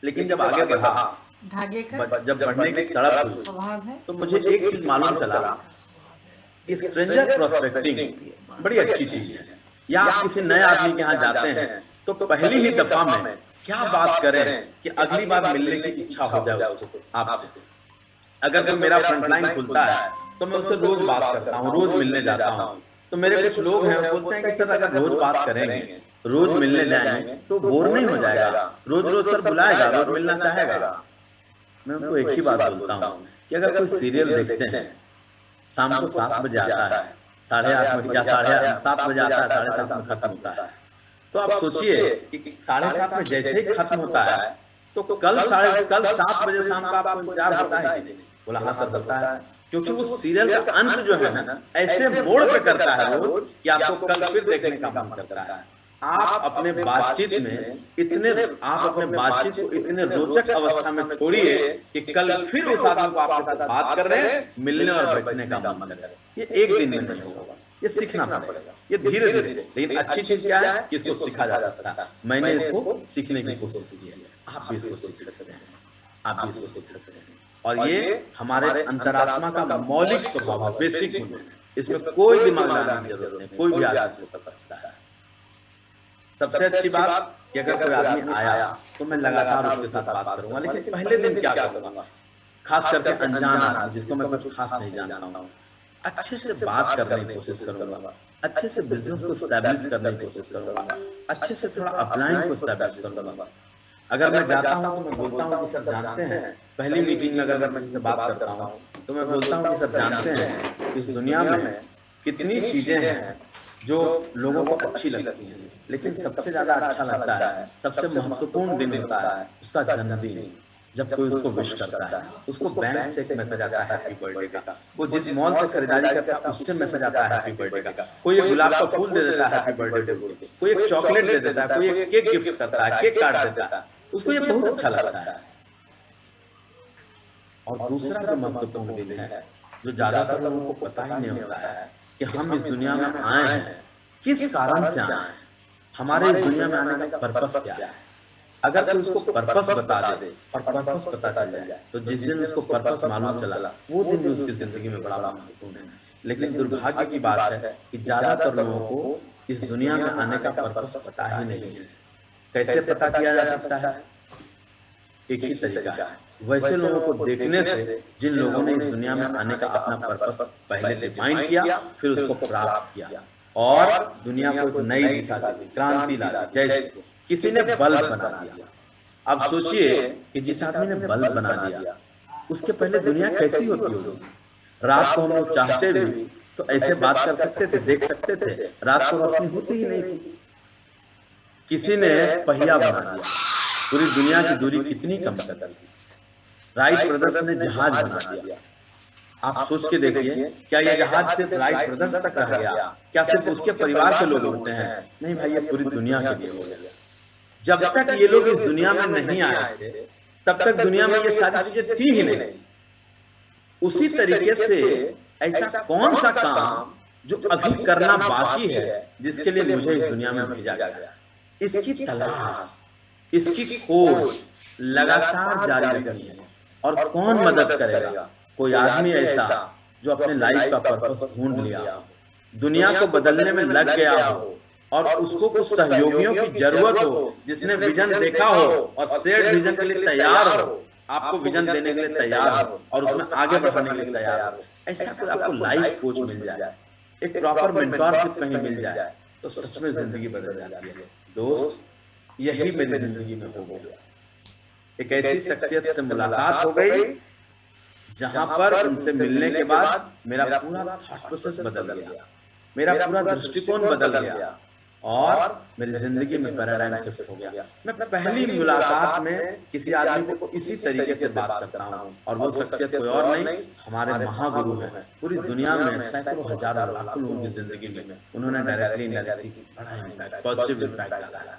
लेकिन जब आगे बढ़ा, धागे का जब बढ़ने की तड़प हुई, स्वभाव है, तो मुझे एक चीज मालूम चला, स्ट्रेंजर प्रोस्पेक्टिंग बड़ी अच्छी चीज है। या आप किसी नए आदमी के यहाँ जाते हैं तो पहली ही दफा में क्या बात करें कि अगली बार मिलने की इच्छा हो जाए उसको आपसे। अगर कोई मेरा फ्रंटलाइन खुलता है तो मैं उससे रोज बात करता हूँ, रोज मिलने जाता हूँ। तो मेरे कुछ लोग हैं बोलते हैं कि सर अगर रोज बात करेंगे, रोज मिलने जाएंगे तो बोर नहीं हो जाएगा, रोज रोज सर बुलाएगा, रोज मिलना चाहेगा। मैं उनको एक ही बात बोलता हूँ कि अगर कोई सीरियल देखते हैं, शाम को 7 बजे आता है, 8:30 या 7:30 बजे आता है, 7:30 में खत्म होता है। तो आप सोचिए कि 7:30 में जैसे ही खत्म होता है तो कल 7 बजे शाम का आपको इंतजार होता है कि नहीं? बोला हाँ सर होता है, क्योंकि वो सीरियल का अंत जो है ना ऐसे मोड़ पे करता है रोज कि आपको कल फिर देखने का मन करता है। आप अपने बातचीत को इतने रोचक अवस्था में छोड़िए कि कल फिर उस आदमी को आपके साथ बात कर रहे हैं, मिलने और बैठने का मन कर रहे हैं। ये एक दिन में नहीं होगा, ये सीखना पड़ेगा, ये धीरे धीरे। लेकिन अच्छी चीज क्या है कि इसको सीखा जा सकता है। मैंने इसको सीखने की कोशिश की है, आप भी इसको सीख सकते हैं, आप भी इसको सीख सकते हैं। और ये हमारे अंतरात्मा का मौलिक स्वभाव है, बेसिक गुण है। इसमें कोई दिमाग लगाने की जरूरत नहीं, कोई भी आदमी इसको कर सकता है। सबसे अच्छी बात कि अगर कोई आदमी आया तो मैं लगातार उसके साथ बात करूंगा, लेकिन पहले दिन क्या करूंगा, खास करके अनजान आदमी जिसको मैं कुछ खास नहीं जानता हूँ, अच्छे से बात करने की कोशिश करूंगा, अच्छे से बिजनेस को स्टैब्लिश करने की कोशिश करूंगा, अच्छे से थोड़ा अपलाइन को स्टैब्लिश करूंगा। अगर मैं जाता हूं तो मैं बोलता हूं कि सर जानते हैं, पहली मीटिंग में अगर मैं किसी से बात करता हूं तो मैं बोलता हूं कि सर जानते हैं इस दुनिया में कितनी चीजें हैं जो लोगों को अच्छी लगती हैं, लेकिन सबसे ज्यादा अच्छा लगता है, सबसे महत्वपूर्ण दिन होता है उसका जन्मदिन, जब कोई उसको विश करता है, उसको बैंक से एक मैसेज आता है हैप्पी बर्थडे का, वो जिस मॉल से खरीदारी करता है उससे मैसेज आता है हैप्पी बर्थडे का, कोई एक गुलाब का फूल दे देता है हैप्पी बर्थडे बोल के, कोई एक चॉकलेट दे देता है, कोई एक केक गिफ्ट करता है, केक काट देता है, उसको ये बहुत अच्छा लगता है। और दूसरा जो महत्वपूर्ण दिन है, जो ज्यादातर लोगों को पता ही नहीं होता है कि हम इस दुनिया में आए हैं, किस कारण से आए हैं, हमारे इस दुनिया में आने का पर्पस क्या है। अगर कोई उसको पर्पस बता दे और पर्पस पता चल जाए तो जिस दिन उसको पर्पस मालूम चला वो दिन भी उसकी जिंदगी में बड़ा महत्वपूर्ण है। लेकिन दुर्भाग्य की बात है कि ज्यादातर लोगों को इस दुनिया में आने का पर्पस पता ही नहीं है। कैसे पता किया जा सकता है? एक ही तरीका है, वैसे लोगों को देखने से जिन लोगों ने इस दुनिया में आने का अपना पर्पस पहले डिफाइन किया, फिर उसको प्राप्त किया और दुनिया को एक नई दिशा दी, क्रांति ला दी। जैसे किसी ने बल्ब बना दिया, अब सोचिए कि जिस आदमी ने बल्ब बना दिया उसके पहले दुनिया कैसी होती होगी। रात को हम लोग चाहते भी तो ऐसे बात कर सकते थे, देख सकते थे, रात को रोशनी होती ही नहीं थी। किसी ने पहिया बना दिया, पूरी दुनिया की दूरी कितनी कम कर दी। राइट ब्रदर्स ने जहाज बना दिया। आप सोच के देखिए, क्या ये जहाज सिर्फ राइट ब्रदर्स तक रह गया? क्या सिर्फ उसके परिवार के लोग होते हैं? नहीं भाई, ये पूरी दुनिया के लिए हो गया। जब तक ये लोग इस दुनिया में नहीं आए थे तब तक दुनिया में ये सारी चीजें थी ही नहीं। उसी तरीके से ऐसा कौन सा काम जो अभी करना बाकी है जिसके लिए मुझे इस दुनिया में भेजा गया, इसकी तलाश, इसकी खोज लगातार जारी रखनी है। और कौन मदद करेगा? कोई आदमी ऐसा जो अपने लाइफ का पर्पस ढूंढ लिया, दुनिया को बदलने में लग गया हो और उसको कुछ सहयोगियों की जरूरत हो जिसने विजन देखा हो और शेयर्ड विजन के लिए तैयार हो, आपको विजन देने के लिए तैयार हो और उसमें आगे बढ़ाने के लिए तैयार हो, ऐसा कोई आपको लाइफ कोच मिल जाए, एक प्रॉपर मेंटरशिप कहीं मिल जाए, तो सच में जिंदगी बदल जाती है। दोस्त, यही मेरी जिंदगी में हो गया। एक ऐसी शख्सियत से मुलाकात हो गई जहां पर उनसे मिलने के बाद मेरा पूरा थॉट प्रोसेस बदल गया, मेरा पूरा दृष्टिकोण बदल गया और मेरी जिंदगी में पैराडाइम शिफ्ट हो गया। मैं पहली मुलाकात में किसी आदमी को इसी तरीके से बात करता हूँ और वो शख्सियत कोई और नहीं, हमारे महागुरु हैं। पूरी दुनिया में सैकड़ों हजारों लाखों लोगों की जिंदगी में उन्होंने डायरेक्टली इनडायरेक्टली बड़ा इम्पैक्ट, पॉजिटिव इम्पैक्ट डाला।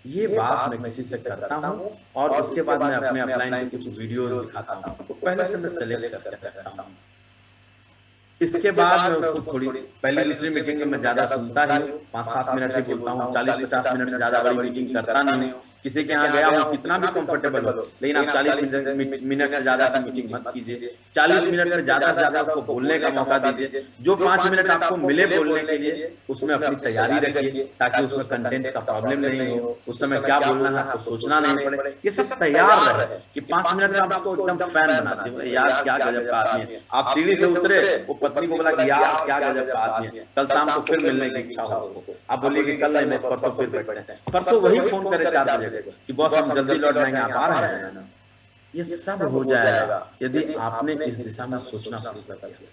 ये बात मैं किसी से करता हूँ और उसके बाद मैं अपने अपलाइन के कुछ वीडियोस दिखाता हूँ, तो पहले से मैं सेलेक्ट करके रखता हूँ। इसके बाद मैं उसको थोड़ी पहली दूसरी मीटिंग में मैं ज्यादा सुनता ही हूँ, 5-7 मिनट ही बोलता हूँ, 40-50 मिनट से ज्यादा बड़ी मीटिंग करता नहीं हूँ। किसी के यहाँ गया हूँ, कितना भी कंफर्टेबल हो, लेकिन आप 40 मिनट से ज्यादा की मीटिंग मत कीजिए। 40 मिनट में ज्यादा से ज्यादा उसको बोलने का मौका दीजिए। जो 5 मिनट आपको मिले बोलने के लिए, उसमें अपनी तैयारी रखिए ताकि उसमें कंटेंट का प्रॉब्लम नहीं हो, उस समय क्या बोलना है आपको सोचना नहीं पड़े, ये सब तैयार रहे कि 5 मिनट में आप उसको एकदम फैन बना दिए। यार क्या गजब का आदमी है। आप सीढ़ी से उतरे, वो पत्नी को बोला कि यार क्या गजब का आदमी है, कल शाम को फिर मिलने की इच्छा हो उसको, आप बोलिए कि कल नहीं, परसों फिर बैठते हैं। परसों वही फोन करे 4 बजे कि बॉस हम जल्दी लौट जाएंगे, आप आ रहे हैं ना। ये सब हो जाएगा यदि आपने इस दिशा में सोचना शुरू कर दिया,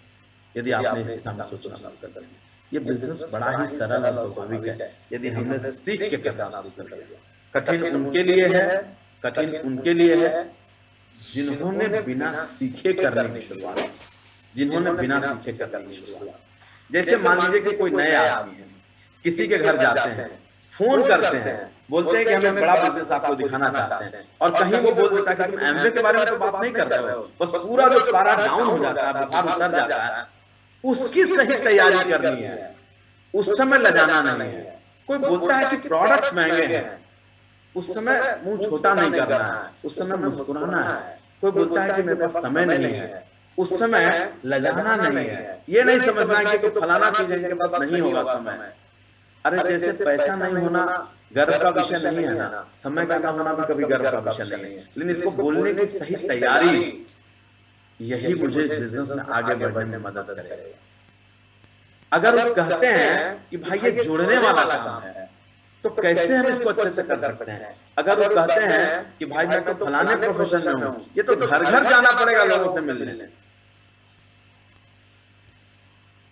यदि आपने इस दिशा में सोचना शुरू कर दिया। ये बिजनेस बड़ा ही सरल और स्वाभाविक है यदि हमने सीख के करना शुरू कर दिया। कठिन उनके लिए है, कठिन उनके लिए है जिन्होंने बिना सीखे करने की शुरुआत की, जिन्होंने बिना सीखे करने की शुरुआत। जैसे मान लीजिए कि कोई नया आदमी है, किसी के घर जाते हैं, फोन करते हैं, बोलते हैं कि हमें बड़ा बिजनेस आपको दिखाना चाहते हैं, और कहीं वो बोल देता है कि तुम एमवे के बारे में तो बात नहीं कर रहे हो, बस पूरा जो पारा डाउन हो जाता है, बुखार उतर जाता है, उसकी सही तैयारी करनी है, उस समय लजाना नहीं है। कोई बोलता है कि प्रोडक्ट्स महंगे हैं, उस समय मुंह छोटा नहीं करना है, उस समय मुस्कुराना है। कोई बोलता है कि मेरे पास समय नहीं है, उस समय लजाना नहीं है। ये नहीं समझना है कि तो फलाना चीज इनके पास नहीं होगा समय। अरे जैसे पैसा नहीं होना गर्व का विषय नहीं है ना, समय का ना होना भी कभी गर्व का विषय नहीं है, लेकिन इसको बोलने की सही तैयारी, यही मुझे इस बिजनेस में आगे बढ़ने में मदद करेगा। अगर वो कहते हैं कि भाई ये जोड़ने वाला काम है, तो कैसे हम इसको अच्छे से कर सकते हैं। अगर वो कहते हैं कि भाई मैं तो फलाने प्रोफेशन में हूं, ये तो घर घर जाना पड़ेगा लोगों से मिलने,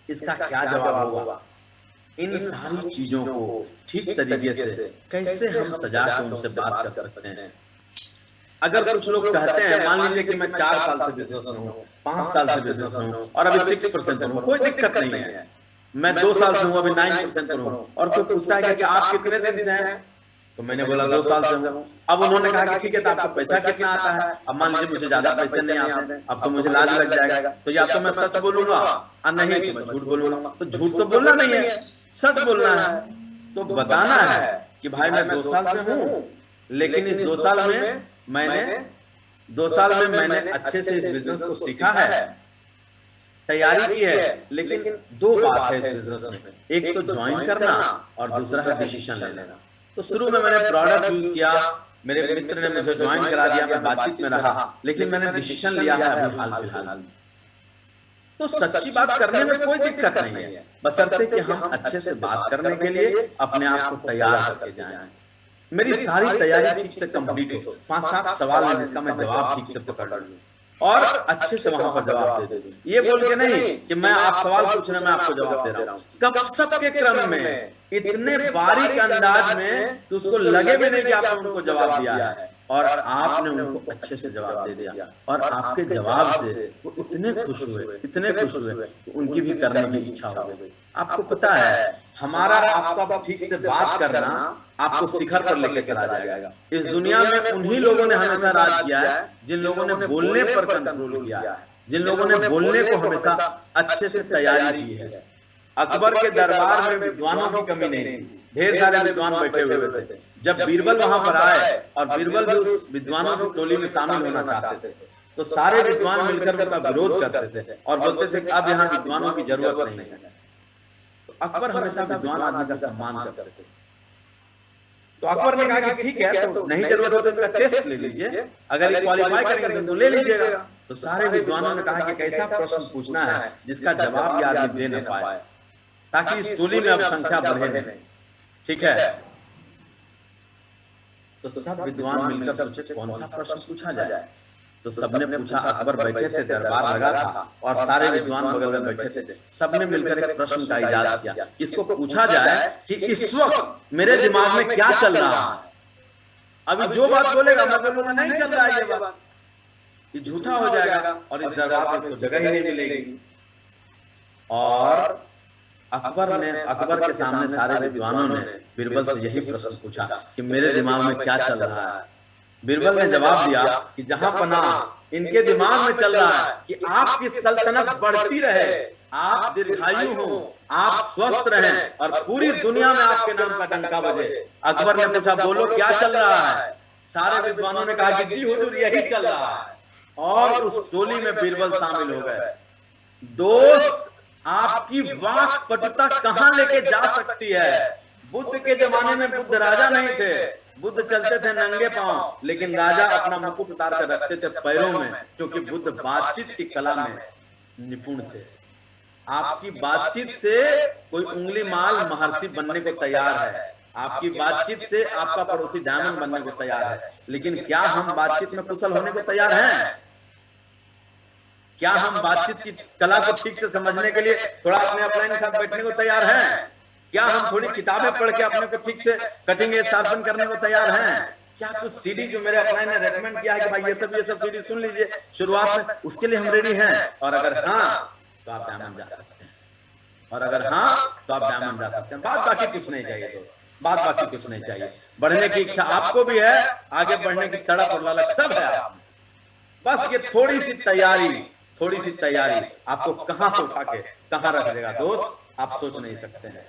इसका क्या जवाब होगा। इन सारी चीजों को ठीक तरीके से कैसे हम सजा के उनसे बात कर सकते हैं। अगर कुछ लोग कहते हैं, मान लीजिए कि मैं 4 साल से बिजनेस में हूँ, 5 साल से बिजनेस में हूँ और अभी 6% पर हूँ, कोई दिक्कत नहीं है। मैं 2 साल से हूँ, अभी 9% पर हूँ, और कोई पूछता है कि अच्छा आप कितने दिन से हैं, तो मैंने बोला 2 साल से हूँ। अब उन्होंने कहा कि ठीक है, तो आपको पैसा कितना आता है। अब मान लीजिए मुझे ज्यादा पैसे नहीं आते, अब तो मुझे लाज लग जाएगा, तो या तो मैं सच बोलूंगा और नहीं तो मैं झूठ बोलूंगा। तो झूठ तो बोलना नहीं है, सच बोलना है। तो बताना है कि भाई मैं 2 साल से हूँ, लेकिन इस 2 साल में मैंने अच्छे से इस बिजनेस को सीखा है, तैयारी की है, लेकिन 2 बात है इस बिजनेस में, एक तो ज्वाइन करना और दूसरा है डिसीजन ले लेना। तो शुरू में मैंने प्रोडक्ट यूज किया, मेरे मित्र ने मुझे ज्वाइन करा दिया, मैं बातचीत में रहा, लेकिन मैंने डिसीजन लिया है अभी हाल फिलहाल। तो सच्ची बात करने में कोई दिक्कत नहीं है, बशर्ते कि हम अच्छे से बात करने के लिए अपने आप को तैयार करके जाएं। मेरी सारी तैयारी ठीक से कंप्लीट हो, 5-7 सवाल है जिसका मैं जवाब ठीक से पकड़ लूं और अच्छे से वहां पर जवाब दे दूं। ये बोल के नहीं कि मैं आप सवाल पूछ रहे हैं, मैं आपको जवाब दे रहा हूं। गपशप के क्रम में इतने बारीक अंदाज में कि उसको लगे भी नहीं कि आपने उनको जवाब दिया है, और आपने उनको अच्छे से जवाब दे दिया, और आपके जवाब से वो इतने खुश हुए, इतने खुश हुए कि उनकी भी करने की इच्छा हो गई। आपको पता है, हमारा आपका ठीक से बात करना आपको शिखर पर लेकर चला जाएगा। इस दुनिया में उन्हीं लोगों ने हमेशा राज किया है जिन लोगों ने बोलने पर कंट्रोल किया है, जिन लोगों ने बोलने को हमेशा अच्छे से तैयारी की है। अकबर के दरबार में विद्वानों की कमी नहीं थी, ढेर सारे विद्वान बैठे हुए थे। जब बीरबल वहां पर आए और बीरबल भी उस विद्वानों की टोली में शामिल होना चाहते थे, तो सारे विद्वान मिलकर उनका विरोध करते थे और बोलते थे कि अब यहाँ विद्वानों की जरूरत नहीं है। अकबर हमेशा विद्वान आदमी का सम्मान करते थे। तो अकबर ने कहा कि ठीक है, तो नहीं जरूरत हो तो इनका टेस्ट ले लीजिए, अगर ये क्वालिफाई करेंगे तो इनको ले लीजिएगा। तो सारे विद्वानों ने कहा कि कैसा प्रश्न पूछना है जिसका जवाब ये आदमी दे ना पाए, ताकि इस टोली में अब संख्या बढ़े नहीं। ठीक है, तो सब विद्वान मिलकर सोचे कौन सा प्रश्न पूछा जाए। तो सबने पूछा, अकबर बैठे थे, दरबार लगा था और सारे विद्वान बगल में बैठे थे। सबने मिलकर एक प्रश्न का इजाद किया, इसको पूछा जाए कि इस वक्त मेरे दिमाग में क्या चल रहा है। अभी जो बात बोलेगा मैं बोलूंगा नहीं चल रहा है ये बात, ये झूठा हो जाएगा और इस दरबार में इसको जगह ही नहीं मिलेगी। और अकबर के सामने सारे विद्वानों ने बीरबल से यही प्रश्न पूछा कि मेरे दिमाग में क्या चल रहा है। बीरबल ने जवाब दिया कि जहां पनाह इनके दिमाग में चल रहा है कि आपकी सल्तनत बढ़ती रहे, आप दीर्घायु हो, आप स्वस्थ रहें और पूरी दुनिया में आपके नाम का डंका बजे। अकबर ने पूछा, बोलो क्या चल रहा है। सारे विद्वानों ने कहा कि जी हुजूर यही चल रहा है। और उस टोली में बीरबल शामिल हो गए। दोस्त, आपकी वाक पटुता कहां लेके जा सकती है। बुद्ध के जमाने में बुद्ध राजा नहीं थे, बुद्ध चलते थे नंगे पांव, लेकिन राजा अपना मुकुट उतार कर रखते थे पैरों में, क्योंकि बुद्ध बातचीत की कला में निपुण थे। आपकी बातचीत से कोई उंगली माल महर्षि बनने को तैयार है, आपकी बातचीत से आपका पड़ोसी डायमंड बनने को तैयार है, लेकिन क्या हम बातचीत में कुशल होने को तैयार हैं? क्या हम बातचीत की कला को ठीक से समझने के लिए थोड़ा अपने अपलाइन के साथ बैठने को तैयार हैं? क्या हम थोड़ी किताबें पढ़ के अपने को ठीक से कटिंग एज शार्पन करने को तैयार हैं? क्या कुछ सीडी जो मेरे अपलाइन ने रेकमेंड किया है कि भाई ये सब सीडी सुन लीजिए शुरुआत में, उसके लिए हम रेडी हैं? और अगर हाँ तो आप डायमंड जा सकते हैं, और अगर हाँ तो आप डायमंड जा सकते हैं। बात बाकी कुछ नहीं चाहिए दोस्त, बात बाकी कुछ नहीं चाहिए। बढ़ने की इच्छा आपको भी है, आगे बढ़ने की तड़प और लालच सब है आप में। बस ये थोड़ी सी तैयारी आपको कहां से उठा के कहां रख देगा दोस्त, आप सोच नहीं सकते हैं।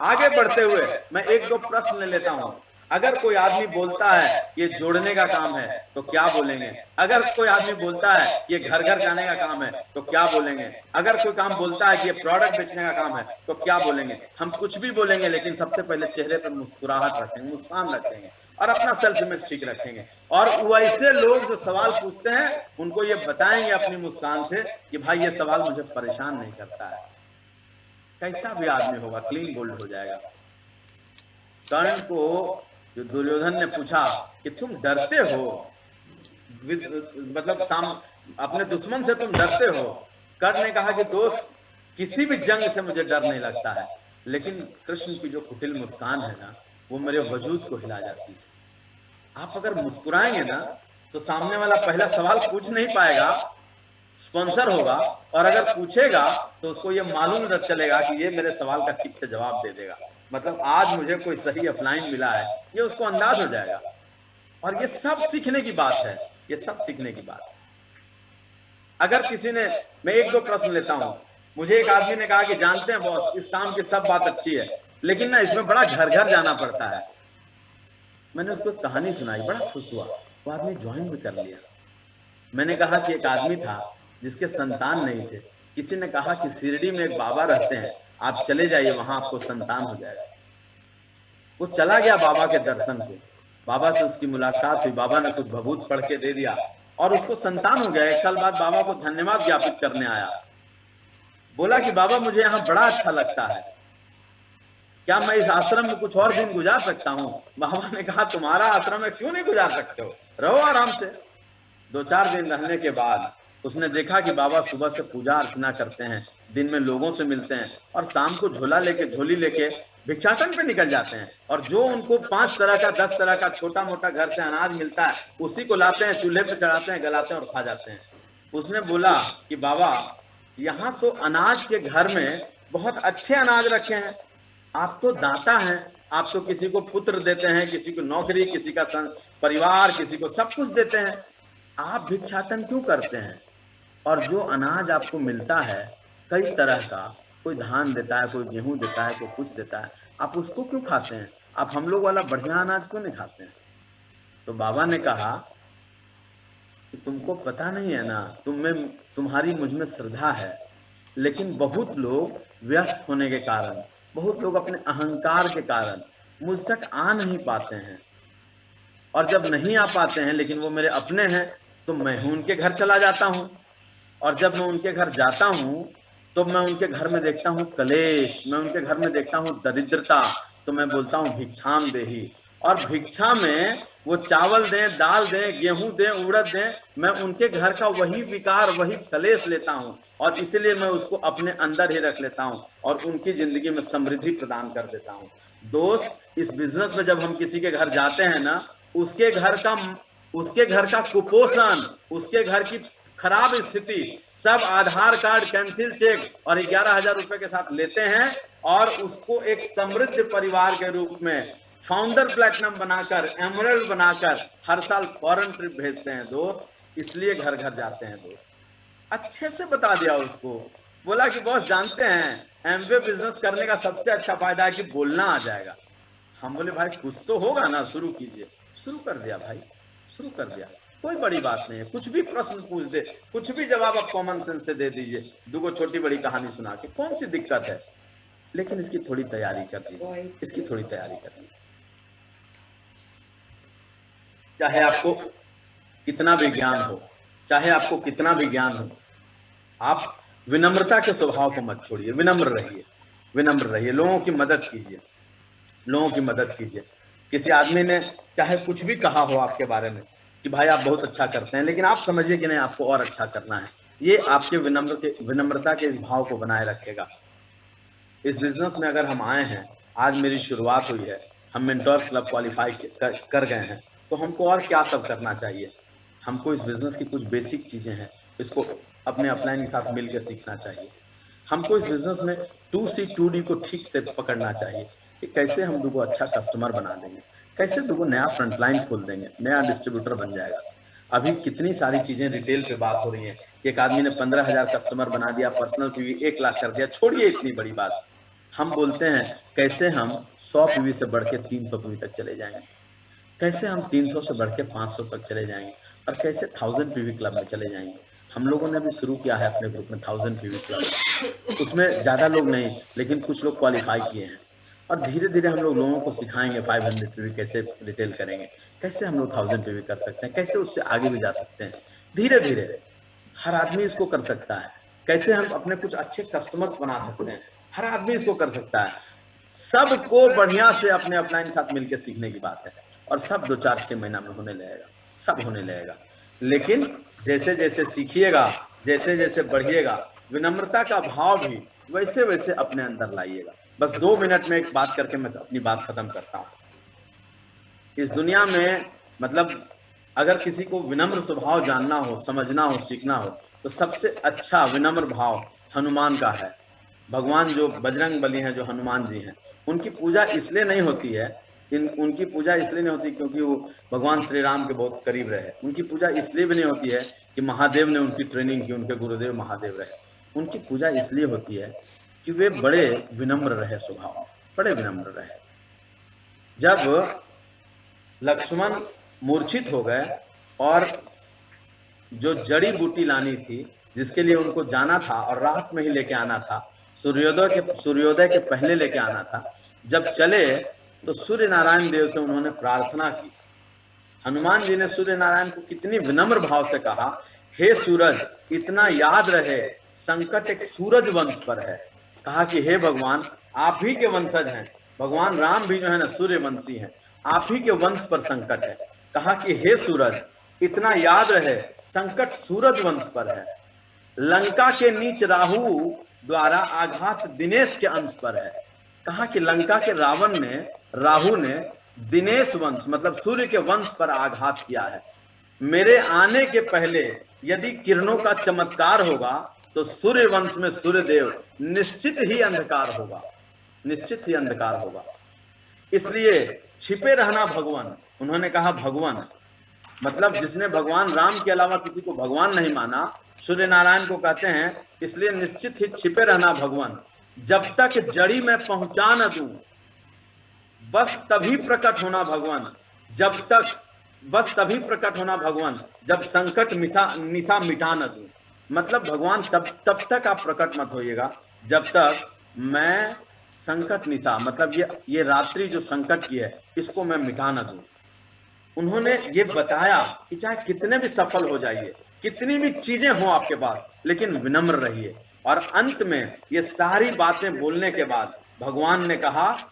आगे बढ़ते हुए मैं एक दो प्रश्न ले लेता हूं। अगर कोई आदमी बोलता है ये जोड़ने का काम है तो क्या बोलेंगे? अगर कोई आदमी बोलता है ये घर घर जाने का काम है तो क्या बोलेंगे? अगर कोई काम बोलता है कि ये प्रोडक्ट बेचने का काम है तो क्या बोलेंगे? हम कुछ भी बोलेंगे, लेकिन सबसे पहले चेहरे पर मुस्कुराहट रखेंगे, मुस्कान रखेंगे और अपना सेल्फ इमेज ठीक रखेंगे। और वैसे लोग जो सवाल पूछते हैं उनको ये बताएंगे अपनी मुस्कान से कि भाई ये सवाल मुझे परेशान नहीं करता है। कैसा भी आदमी होगा क्लीन बोल्ड हो जाएगा। कर्ण को जो दुर्योधन ने पूछा कि तुम डरते हो, मतलब अपने दुश्मन से तुम डरते हो, कर्ण ने कहा कि दोस्त किसी भी जंग से मुझे डर नहीं लगता है, लेकिन कृष्ण की जो कुटिल मुस्कान है ना वो मेरे वजूद को हिला जाती है। आप अगर मुस्कुराएंगे ना तो सामने वाला पहला सवाल पूछ नहीं पाएगा, स्पॉन्सर होगा, और अगर पूछेगा तो उसको ये मालूम चलेगा कि ये मेरे सवाल का ठीक से जवाब दे देगा, मतलब आज मुझे कोई सही अपलाइन मिला है, ये उसको अंदाज हो जाएगा। और ये सब सीखने की बात है, ये सब सीखने की बात है। अगर किसी ने, मैं एक दो प्रश्न लेता हूं। मुझे एक आदमी ने कहा कि जानते हैं बॉस, इस काम की सब बात अच्छी है, लेकिन ना इसमें बड़ा घर घर जाना पड़ता है। मैंने उसको कहानी सुनाई, बड़ा खुश हुआ, वो आदमी ज्वाइन भी कर लिया। मैंने कहा कि एक आदमी था जिसके संतान नहीं थे, किसी ने कहा कि शिरडी में एक बाबा रहते हैं, आप चले जाइए, वहां आपको संतान हो जाएगा। वो चला गया बाबा के दर्शन को, बाबा से उसकी मुलाकात हुई, बाबा ने कुछ भभूत पढ़ के दे दिया और उसको संतान हो गया। 1 साल बाद बाबा को धन्यवाद ज्ञापित करने आया, बोला कि बाबा मुझे यहाँ बड़ा अच्छा लगता है, क्या मैं इस आश्रम में कुछ और दिन गुजार सकता हूँ? बाबा ने कहा तुम्हारा आश्रम में क्यों नहीं गुजार सकते हो, रहो आराम से। 2-4 दिन रहने के बाद उसने देखा कि बाबा सुबह से पूजा अर्चना करते हैं, दिन में लोगों से मिलते हैं और शाम को झोली लेके भिक्षाटन पे निकल जाते हैं, और जो उनको 5 तरह का 10 तरह का छोटा मोटा घर से अनाज मिलता है उसी को लाते हैं, चूल्हे पे चढ़ाते हैं, गलाते हैं और खा जाते हैं। उसने बोला कि बाबा यहाँ तो अनाज के घर में बहुत अच्छे अनाज रखे हैं, आप तो दाता हैं, आप तो किसी को पुत्र देते हैं, किसी को नौकरी, किसी का परिवार, किसी को सब कुछ देते हैं, आप भिक्षाटन क्यों करते हैं? और जो अनाज आपको मिलता है कई तरह का, कोई धान देता है, कोई गेहूं देता है, कोई कुछ देता है, आप उसको क्यों खाते हैं? आप हम लोग वाला बढ़िया अनाज क्यों नहीं खाते हैं? तो बाबा ने कहा कि तुमको पता नहीं है ना, तुम्हारी मुझ में श्रद्धा है, लेकिन बहुत लोग व्यस्त होने के कारण बहुत लोग अपने अहंकार के कारण मुझ तक आ नहीं पाते हैं, और जब नहीं आ पाते हैं लेकिन वो मेरे अपने हैं तो मैं उनके घर चला जाता हूं, और जब मैं उनके घर जाता हूं तो मैं उनके घर में देखता हूं कलेश, मैं उनके घर में देखता हूं दरिद्रता, तो मैं बोलता हूं भिक्षाम देही, और भिक्षा में वो चावल दें, दाल दें, गेहूं दें, उड़द दें, मैं उनके घर का वही विकार, वही कलेश लेता हूं, और इसलिए मैं उसको अपने अंदर ही रख लेता हूं और उनकी जिंदगी में समृद्धि प्रदान कर देता हूं। दोस्त, इस बिजनेस में जब हम किसी के घर जाते हैं ना, उसके घर का कुपोषण, उसके घर की खराब स्थिति सब आधार कार्ड, कैंसिल चेक और 11,000 रुपए के साथ लेते हैं, और उसको एक समृद्ध परिवार के रूप में फाउंडर प्लेटिनम बनाकर, एमरल्ड बनाकर हर साल फॉरेन ट्रिप भेजते हैं दोस्त। इसलिए घर घर जाते हैं दोस्त। अच्छे से बता दिया उसको, बोला कि बॉस जानते हैं एमवे बिजनेस करने का सबसे अच्छा फायदा है कि बोलना आ जाएगा। हम बोले भाई कुछ तो होगा ना, शुरू कीजिए। शुरू कर दिया भाई, शुरू कर दिया, कोई बड़ी बात नहीं है, कुछ भी प्रश्न पूछ दे, कुछ भी जवाब आप कॉमन सेंस से दे दीजिए, दुगो छोटी बड़ी कहानी सुना के, कौन सी दिक्कत है। लेकिन इसकी थोड़ी तैयारी कर दीजिए, इसकी थोड़ी तैयारी कर दीजिए। चाहे आपको कितना भी ज्ञान हो, चाहे आपको कितना भी ज्ञान हो, आप विनम्रता के स्वभाव को मत छोड़िए, विनम्र रहिए, विनम्र रहिए, लोगों की मदद कीजिए, लोगों की मदद कीजिए। किसी आदमी ने चाहे कुछ भी कहा हो आपके बारे में कि भाई आप बहुत अच्छा करते हैं, लेकिन आप समझिए कि नहीं, आपको और अच्छा करना है, ये आपके विनम्रता के इस भाव को बनाए रखेगा। इस बिजनेस में अगर हम आए हैं, आज मेरी शुरुआत हुई है, हम मेंटोर्स क्लब क्वालिफाई कर गए हैं, तो हमको और क्या सब करना चाहिए। हमको इस बिजनेस की कुछ बेसिक चीजें हैं, इसको अपने अपलाइन के साथ मिलकर सीखना चाहिए। हमको इस बिजनेस में 2C 2D को ठीक से पकड़ना चाहिए कि कैसे हम लोगों को अच्छा कस्टमर बना देंगे, कैसे लोगों को नया फ्रंटलाइन खोल देंगे, नया डिस्ट्रीब्यूटर बन जाएगा। अभी कितनी सारी चीजें रिटेल पे बात हो रही है कि एक आदमी ने 15,000 कस्टमर बना दिया, पर्सनल पीवी 1 लाख कर दिया, छोड़िए इतनी बड़ी बात। हम बोलते हैं कैसे हम 100 पीवी से बढ़ के 300 पीवी तक चले जाएंगे, कैसे हम 300 से बढ़ के 500 तक चले जाएंगे, और कैसे 1000 पीवी क्लब में चले जाएंगे। हम लोगों ने अभी शुरू किया है अपने ग्रुप में 1000 पीवी क्लब, उसमें ज्यादा लोग नहीं लेकिन कुछ लोग क्वालिफाई किए हैं, और धीरे धीरे हम लोगों को सिखाएंगे 500 पीवी कैसे रिटेल करेंगे, कैसे हम लोग 1000 पीवी कर सकते हैं, कैसे उससे आगे भी जा सकते हैं। धीरे धीरे हर आदमी इसको कर सकता है, कैसे हम अपने कुछ अच्छे कस्टमर्स बना सकते हैं, हर आदमी इसको कर सकता है। सबको बढ़िया से अपने अपलाइन के साथ मिलकर सीखने की बात है, और सब 2-4-6 महीना में होने लगेगा, सब होने लगेगा। लेकिन जैसे जैसे सीखिएगा, जैसे जैसे बढ़िएगा, विनम्रता का भाव भी वैसे वैसे अपने अंदर लाइएगा। बस 2 मिनट में एक बात करके मैं अपनी बात खत्म करता हूँ। इस दुनिया में मतलब अगर किसी को विनम्र स्वभाव जानना हो, समझना हो, सीखना हो, तो सबसे अच्छा विनम्र भाव हनुमान का है। भगवान जो बजरंग बली हैं, जो हनुमान जी हैं, उनकी पूजा इसलिए नहीं होती है, उनकी पूजा इसलिए नहीं होती क्योंकि वो भगवान श्री राम के बहुत करीब रहे। उनकी पूजा इसलिए भी नहीं होती है कि महादेव ने उनकी ट्रेनिंग की, उनके गुरुदेव महादेव रहे। उनकी पूजा इसलिए होती है कि वे बड़े विनम्र रहे स्वभाव, बड़े विनम्र रहे। जब लक्ष्मण मूर्छित हो गए और जो जड़ी बूटी लानी थी, जिसके लिए उनको जाना था और रात में ही लेके आना था, सूर्योदय के पहले लेके आना था, जब चले तो सूर्य नारायण देव से उन्होंने प्रार्थना की। हनुमान जी ने सूर्य नारायण को कितनी विनम्र भाव से कहा, हे सूरज, इतना याद रहे संकट एक सूरज वंश पर है। कहा कि हे भगवान, आप ही के वंशज हैं, भगवान राम भी जो है ना सूर्यवंशी हैं, आप ही के वंश पर संकट है। कहा कि हे सूरज, इतना याद रहे संकट सूरज वंश पर है। लंका के नीच राहु द्वारा आघात दिनेश के अंश पर है। कहा कि लंका के रावण ने, राहु ने दिनेश वंश मतलब सूर्य के वंश पर आघात किया है। मेरे आने के पहले यदि किरणों का चमत्कार होगा तो सूर्य वंश में सूर्यदेव निश्चित ही अंधकार होगा, निश्चित ही अंधकार होगा। इसलिए छिपे रहना भगवान। उन्होंने कहा भगवान मतलब जिसने भगवान राम के अलावा किसी को भगवान नहीं माना, सूर्य नारायण को कहते हैं, इसलिए निश्चित ही छिपे रहना भगवान। जब तक जड़ी में पहुंचा न दूं बस तभी प्रकट होना भगवान, जब तक बस तभी प्रकट होना भगवान जब संकट निशा मिटा न दूं। मतलब भगवान तब तक आप प्रकट मत होइएगा जब तक मैं संकट निशा, मतलब ये रात्रि जो संकट की है, इसको मैं मिटा न दूं। उन्होंने ये बताया कि चाहे कितने भी सफल हो जाइए, कितनी भी चीजें हो आपके पास, लेकिन विनम्र रहिए। और अंत में ये सारी बातें बोलने के बाद भगवान ने कहा,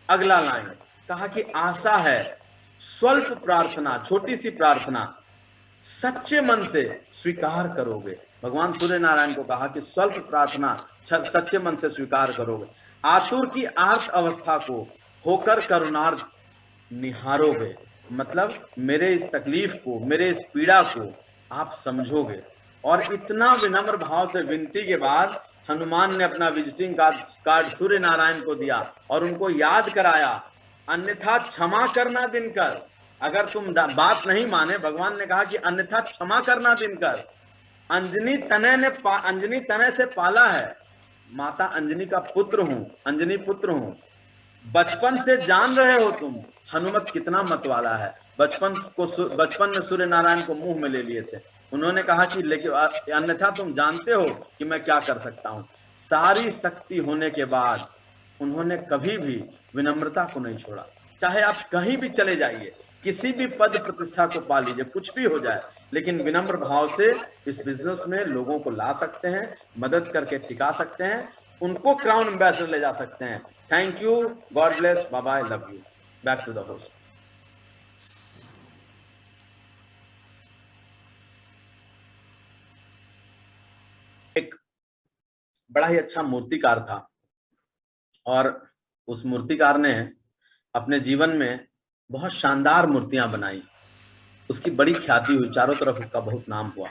अगला लाइन कहा कि आशा है स्वल्प प्रार्थना, छोटी सी प्रार्थना सच्चे मन से स्वीकार करोगे। भगवान सूर्य नारायण को कहा कि स्वल्प प्रार्थना सच्चे मन से स्वीकार करोगे, आतुर की आर्त अवस्था को होकर करुणार्थ निहारोगे। मतलब मेरे इस तकलीफ को, मेरे इस पीड़ा को आप समझोगे। और इतना विनम्र भाव से विनती के बाद हनुमान ने अपना विजिटिंग कार्ड सूर्य नारायण को दिया और उनको याद कराया, अन्यथा क्षमा करना दिनकर। अगर तुम बात नहीं माने, भगवान ने कहा कि अन्यथा क्षमा करना दिनकर। अंजनी तनय से पाला है, माता अंजनी का पुत्र हूं, अंजनी पुत्र हूं। बचपन से जान रहे हो तुम हनुमत कितना मतवाला है। बचपन में सूर्य नारायण को मुंह में ले लिए थे। उन्होंने कहा कि लेकिन अन्यथा तुम जानते हो कि मैं क्या कर सकता हूं। सारी शक्ति होने के बाद उन्होंने कभी भी विनम्रता को नहीं छोड़ा। चाहे आप कहीं भी चले जाइए, किसी भी पद प्रतिष्ठा को पा लीजिए, कुछ भी हो जाए, लेकिन विनम्र भाव से इस बिजनेस में लोगों को ला सकते हैं, मदद करके टिका सकते हैं, उनको क्राउन एम्बेसडर ले जा सकते हैं। Thank you, God bless, bye bye, love you. Back to the host. एक बड़ा ही अच्छा मूर्तिकार था और उस मूर्तिकार ने अपने जीवन में बहुत शानदार मूर्तियां बनाई। उसकी बड़ी ख्याति हुई, चारों तरफ उसका बहुत नाम हुआ।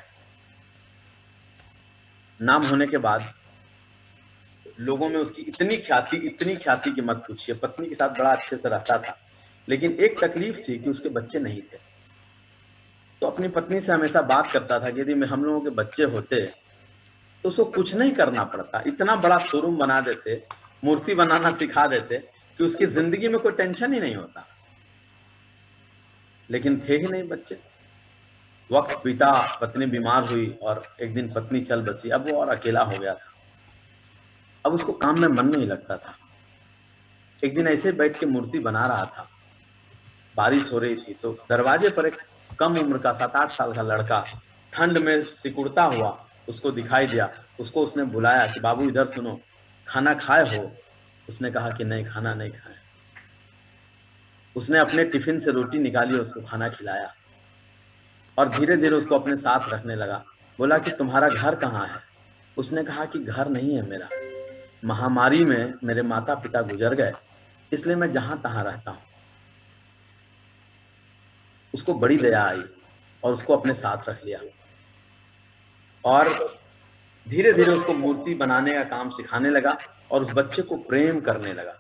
नाम होने के बाद लोगों में उसकी इतनी ख्याति कि मत पूछिए। पत्नी के साथ बड़ा अच्छे से रहता था, लेकिन एक तकलीफ थी कि उसके बच्चे नहीं थे। तो अपनी पत्नी से हमेशा बात करता था कि यदि हम लोगों के बच्चे होते तो उसको कुछ नहीं करना पड़ता, इतना बड़ा शोरूम बना देते, मूर्ति बनाना सिखा देते कि उसकी जिंदगी में कोई टेंशन ही नहीं होता। लेकिन थे ही नहीं बच्चे। वक्त बीता, पत्नी बीमार हुई और एक दिन पत्नी चल बसी। अब वो और अकेला हो गया था। अब उसको काम में मन नहीं लगता था। एक दिन ऐसे बैठ के मूर्ति बना रहा था, बारिश हो रही थी, तो दरवाजे पर एक कम उम्र का 7-8 साल का लड़का ठंड में सिकुड़ता हुआ उसको दिखाई दिया। उसको उसने बुलाया कि बाबू इधर सुनो, खाना खाए हो? उसने कहा कि नहीं, खाना नहीं खाए। उसने अपने टिफिन से रोटी निकाली, उसको खाना खिलाया और धीरे धीरे उसको अपने साथ रखने लगा। बोला कि तुम्हारा घर कहाँ है? उसने कहा कि घर नहीं है मेरा, महामारी में मेरे माता पिता गुजर गए, इसलिए मैं जहां तहां रहता हूं। उसको बड़ी दया आई और उसको अपने साथ रख लिया और धीरे धीरे उसको मूर्ति बनाने का काम सिखाने लगा और उस बच्चे को प्रेम करने लगा,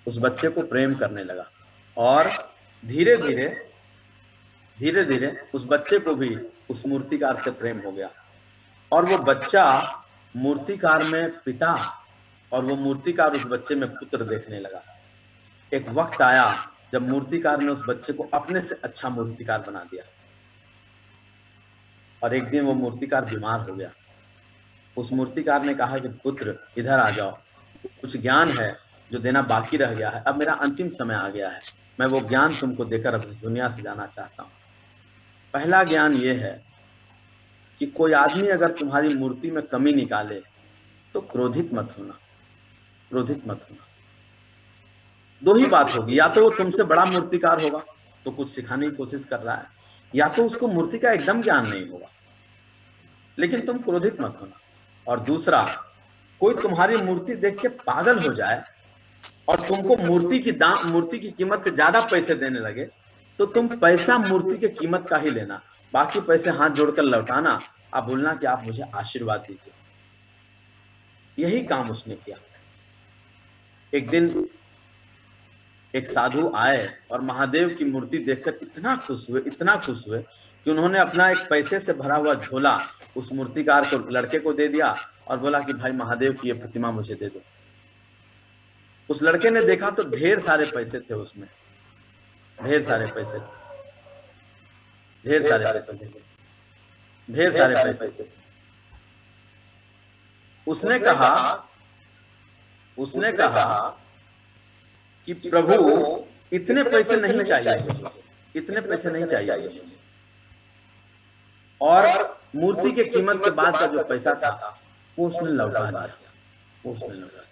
उस बच्चे को प्रेम करने लगा। और धीरे धीरे उस बच्चे को भी उस मूर्तिकार से प्रेम हो गया और वो बच्चा मूर्तिकार में पिता और वो मूर्तिकार उस बच्चे में पुत्र देखने लगा। एक वक्त आया जब मूर्तिकार ने उस बच्चे को अपने से अच्छा मूर्तिकार बना दिया और एक दिन वो मूर्तिकार बीमार हो गया। उस मूर्तिकार ने कहा कि पुत्र इधर आ जाओ, कुछ ज्ञान है जो देना बाकी रह गया है, अब मेरा अंतिम समय आ गया है, मैं वो ज्ञान तुमको देकर अब इस दुनिया से जाना चाहता हूं। पहला ज्ञान ये है कि कोई आदमी अगर तुम्हारी मूर्ति में कमी निकाले तो क्रोधित मत होना, क्रोधित मत होना। दो ही बात होगी, या तो वो तुमसे बड़ा मूर्तिकार होगा तो कुछ सिखाने की कोशिश कर रहा है, या तो उसको मूर्ति का एकदम ज्ञान नहीं होगा, लेकिन तुम क्रोधित मत होना। और दूसरा, कोई तुम्हारी मूर्ति देख के पागल हो जाए और तुमको मूर्ति की कीमत से ज्यादा पैसे देने लगे तो तुम पैसा मूर्ति की कीमत का ही लेना, बाकी पैसे हाथ जोड़कर लौटाना। आप बोलना कि आप मुझे आशीर्वाद दीजिए। यही काम उसने किया। एक दिन एक साधु आए और महादेव की मूर्ति देखकर इतना खुश हुए कि उन्होंने अपना एक पैसे से भरा हुआ झोला उस मूर्तिकार को, लड़के को दे दिया और बोला कि भाई महादेव की ये प्रतिमा मुझे दे दो। उस लड़के ने देखा तो ढेर सारे पैसे थे उसमें, ढेर सारे पैसे थे। उसने कहा उसने कहा कि प्रभु इतने पैसे नहीं चाहिए मुझे, इतने पैसे नहीं चाहिए मुझे, और मूर्ति के कीमत के बाद का जो पैसा था वो उसने लौटा दिया, वो उसने लौटा दिया।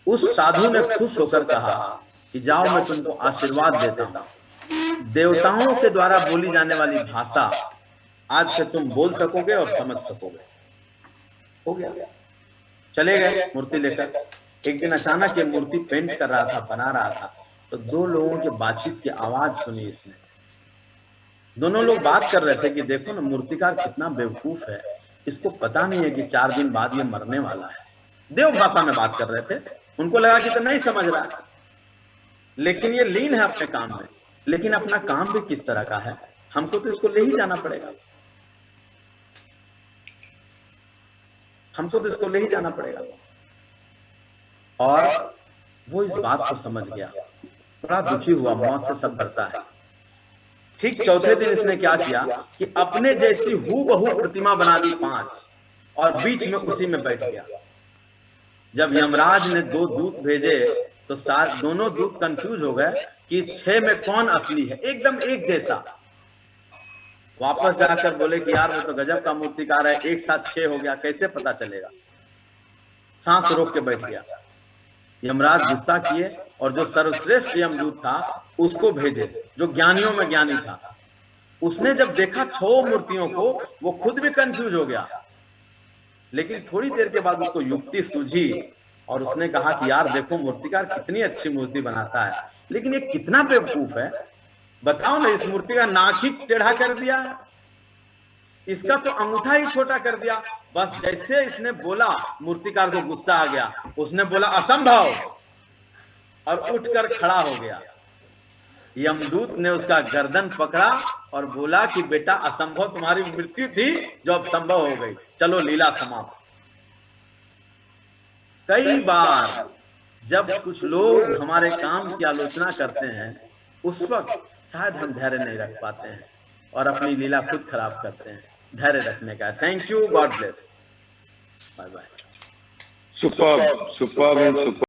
उस साधु ने खुश होकर कहा कि जाओ मैं तुमको आशीर्वाद देता हूं, देवताओं के द्वारा बोली जाने वाली भाषा आज से तुम बोल सकोगे और समझ सकोगे। हो गया, चले गए मूर्ति लेकर। एक दिन अचानक ये मूर्ति पेंट कर रहा था, बना रहा था, तो दो लोगों की बातचीत की आवाज सुनी इसने। दोनों लोग बात कर रहे थे कि देखो ना मूर्तिकार कितना बेवकूफ है, इसको पता नहीं है कि 4 दिन बाद ये मरने वाला है। देव भाषा में बात कर रहे थे, उनको लगा कि तो नहीं समझ रहा है, लेकिन ये लीन है अपने काम में। लेकिन अपना काम भी किस तरह का है, हमको तो इसको ले ही जाना पड़ेगा, हमको तो इसको ले ही जाना पड़ेगा। और वो इस बात को समझ गया, बड़ा दुखी हुआ, मौत से सब डरता है। ठीक चौथे दिन इसने क्या किया कि अपने जैसी हूबहू प्रतिमा बना दी 5 और बीच में उसी में बैठ गया। जब यमराज ने 2 दूत भेजे तो दोनों दूत कंफ्यूज हो गए कि 6 में कौन असली है, एकदम एक जैसा। वापस जाकर बोले कि यार वो तो गजब का मूर्तिकार है, एक साथ 6 हो गया, कैसे पता चलेगा। सांस रोक के बैठ गया। यमराज गुस्सा किए और जो सर्वश्रेष्ठ यमदूत था उसको भेजे, जो ज्ञानियों में ज्ञानी था। उसने जब देखा 6 मूर्तियों को, वो खुद भी कंफ्यूज हो गया, लेकिन थोड़ी देर के बाद उसको युक्ति सूझी और उसने कहा कि यार देखो मूर्तिकार कितनी अच्छी मूर्ति बनाता है, लेकिन ये कितना बेवकूफ है। बताओ ना, इस मूर्ति का नाक ही टेढ़ा कर दिया, इसका तो अंगूठा ही छोटा कर दिया। बस जैसे इसने बोला मूर्तिकार को गुस्सा आ गया, उसने बोला असंभव, और उठकर खड़ा हो गया। यमदूत ने उसका गर्दन पकड़ा और बोला कि बेटा असंभव तुम्हारी मृत्यु थी जो अब संभव हो गई, चलो लीला समाप्त। कई बार जब कुछ लोग हमारे काम की आलोचना करते हैं, उस वक्त शायद हम धैर्य नहीं रख पाते हैं और अपनी लीला खुद खराब करते हैं। धैर्य रखने का। Thank you, God bless, bye bye. Superb, superb and superb.